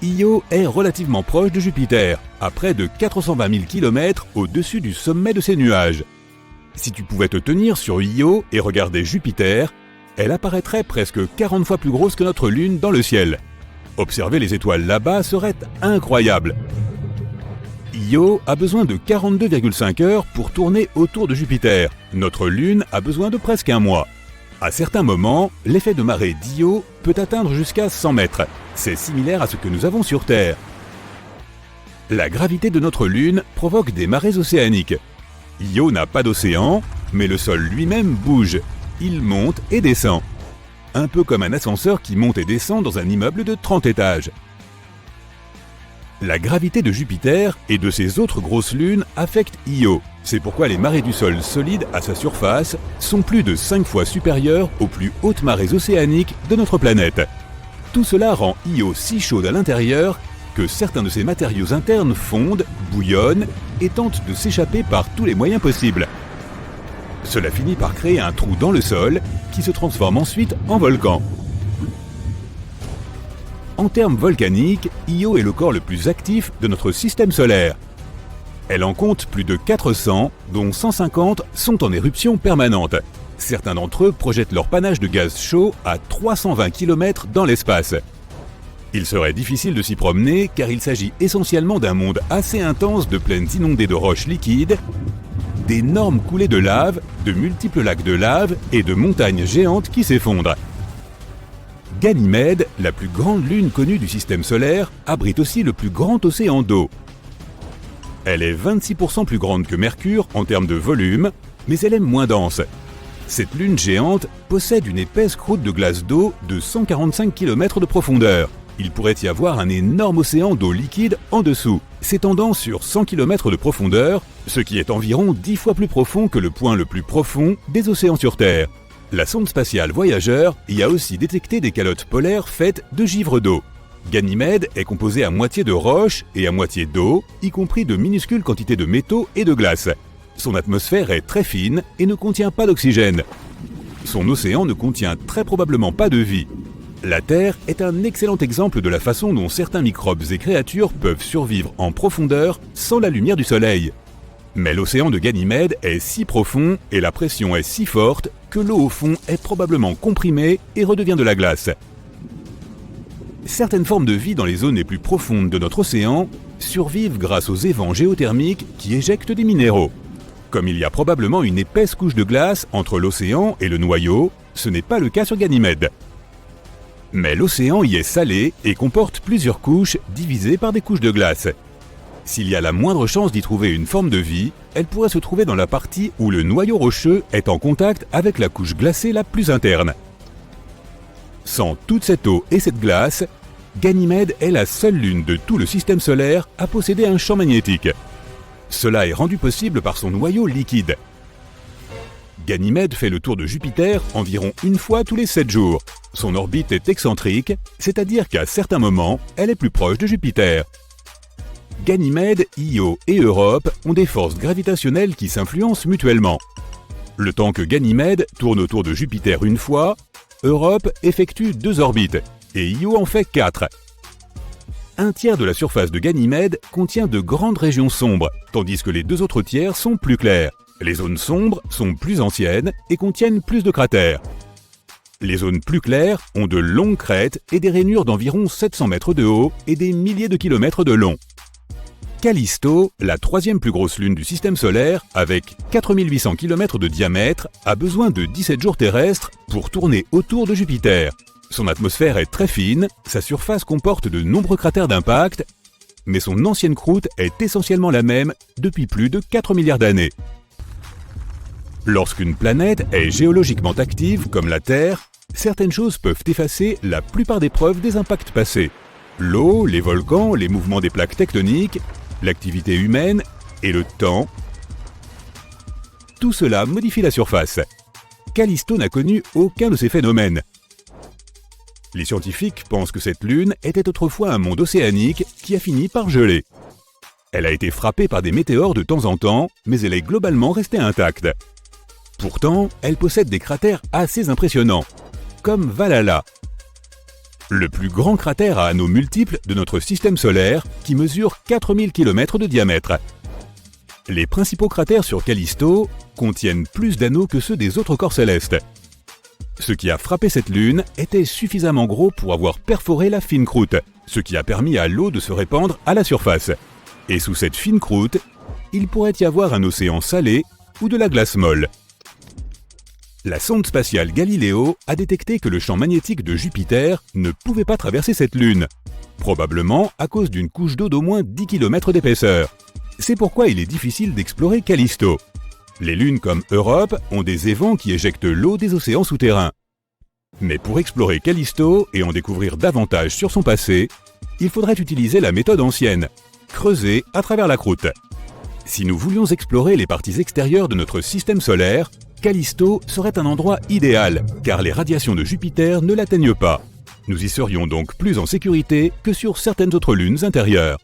Speaker 2: Io est relativement proche de Jupiter, à près de 420 000 km au-dessus du sommet de ses nuages. Si tu pouvais te tenir sur Io et regarder Jupiter, elle apparaîtrait presque 40 fois plus grosse que notre Lune dans le ciel. Observer les étoiles là-bas serait incroyable. Io a besoin de 42,5 heures pour tourner autour de Jupiter. Notre Lune a besoin de presque un mois. À certains moments, l'effet de marée d'Io peut atteindre jusqu'à 100 mètres. C'est similaire à ce que nous avons sur Terre. La gravité de notre Lune provoque des marées océaniques. Io n'a pas d'océan, mais le sol lui-même bouge. Il monte et descend. Un peu comme un ascenseur qui monte et descend dans un immeuble de 30 étages. La gravité de Jupiter et de ses autres grosses lunes affecte Io. C'est pourquoi les marées du sol solide à sa surface sont plus de 5 fois supérieures aux plus hautes marées océaniques de notre planète. Tout cela rend Io si chaude à l'intérieur que certains de ses matériaux internes fondent, bouillonnent et tentent de s'échapper par tous les moyens possibles. Cela finit par créer un trou dans le sol qui se transforme ensuite en volcan. En termes volcaniques, Io est le corps le plus actif de notre système solaire. Elle en compte plus de 400, dont 150 sont en éruption permanente. Certains d'entre eux projettent leur panache de gaz chaud à 320 km dans l'espace. Il serait difficile de s'y promener car il s'agit essentiellement d'un monde assez intense de plaines inondées de roches liquides, d'énormes coulées de lave, de multiples lacs de lave et de montagnes géantes qui s'effondrent. Ganymède, la plus grande lune connue du système solaire, abrite aussi le plus grand océan d'eau. Elle est 26% plus grande que Mercure en termes de volume, mais elle est moins dense. Cette lune géante possède une épaisse croûte de glace d'eau de 145 km de profondeur. Il pourrait y avoir un énorme océan d'eau liquide en dessous, s'étendant sur 100 km de profondeur, ce qui est environ 10 fois plus profond que le point le plus profond des océans sur Terre. La sonde spatiale Voyager y a aussi détecté des calottes polaires faites de givre d'eau. Ganymède est composée à moitié de roches et à moitié d'eau, y compris de minuscules quantités de métaux et de glace. Son atmosphère est très fine et ne contient pas d'oxygène. Son océan ne contient très probablement pas de vie. La Terre est un excellent exemple de la façon dont certains microbes et créatures peuvent survivre en profondeur sans la lumière du Soleil. Mais l'océan de Ganymède est si profond et la pression est si forte que l'eau au fond est probablement comprimée et redevient de la glace. Certaines formes de vie dans les zones les plus profondes de notre océan survivent grâce aux évents géothermiques qui éjectent des minéraux. Comme il y a probablement une épaisse couche de glace entre l'océan et le noyau, ce n'est pas le cas sur Ganymède. Mais l'océan y est salé et comporte plusieurs couches divisées par des couches de glace. S'il y a la moindre chance d'y trouver une forme de vie, elle pourrait se trouver dans la partie où le noyau rocheux est en contact avec la couche glacée la plus interne. Sans toute cette eau et cette glace, Ganymède est la seule lune de tout le système solaire à posséder un champ magnétique. Cela est rendu possible par son noyau liquide. Ganymède fait le tour de Jupiter environ une fois tous les 7 jours. Son orbite est excentrique, c'est-à-dire qu'à certains moments, elle est plus proche de Jupiter. Ganymède, Io et Europe ont des forces gravitationnelles qui s'influencent mutuellement. Le temps que Ganymède tourne autour de Jupiter une fois, Europe effectue 2 orbites et Io en fait 4. Un tiers de la surface de Ganymède contient de grandes régions sombres, tandis que les 2 autres tiers sont plus clairs. Les zones sombres sont plus anciennes et contiennent plus de cratères. Les zones plus claires ont de longues crêtes et des rainures d'environ 700 mètres de haut et des milliers de kilomètres de long. Callisto, la 3e plus grosse lune du système solaire, avec 4800 km de diamètre, a besoin de 17 jours terrestres pour tourner autour de Jupiter. Son atmosphère est très fine, sa surface comporte de nombreux cratères d'impact, mais son ancienne croûte est essentiellement la même depuis plus de 4 milliards d'années. Lorsqu'une planète est géologiquement active, comme la Terre, certaines choses peuvent effacer la plupart des preuves des impacts passés. L'eau, les volcans, les mouvements des plaques tectoniques, l'activité humaine et le temps. Tout cela modifie la surface. Callisto n'a connu aucun de ces phénomènes. Les scientifiques pensent que cette lune était autrefois un monde océanique qui a fini par geler. Elle a été frappée par des météores de temps en temps, mais elle est globalement restée intacte. Pourtant, elle possède des cratères assez impressionnants, comme Valhalla, le plus grand cratère à anneaux multiples de notre système solaire, qui mesure 4000 km de diamètre. Les principaux cratères sur Callisto contiennent plus d'anneaux que ceux des autres corps célestes. Ce qui a frappé cette lune était suffisamment gros pour avoir perforé la fine croûte, ce qui a permis à l'eau de se répandre à la surface. Et sous cette fine croûte, il pourrait y avoir un océan salé ou de la glace molle. La sonde spatiale Galileo a détecté que le champ magnétique de Jupiter ne pouvait pas traverser cette lune, probablement à cause d'une couche d'eau d'au moins 10 km d'épaisseur. C'est pourquoi il est difficile d'explorer Callisto. Les lunes comme Europe ont des évents qui éjectent l'eau des océans souterrains. Mais pour explorer Callisto et en découvrir davantage sur son passé, il faudrait utiliser la méthode ancienne, creuser à travers la croûte. Si nous voulions explorer les parties extérieures de notre système solaire, Callisto serait un endroit idéal, car les radiations de Jupiter ne l'atteignent pas. Nous y serions donc plus en sécurité que sur certaines autres lunes intérieures.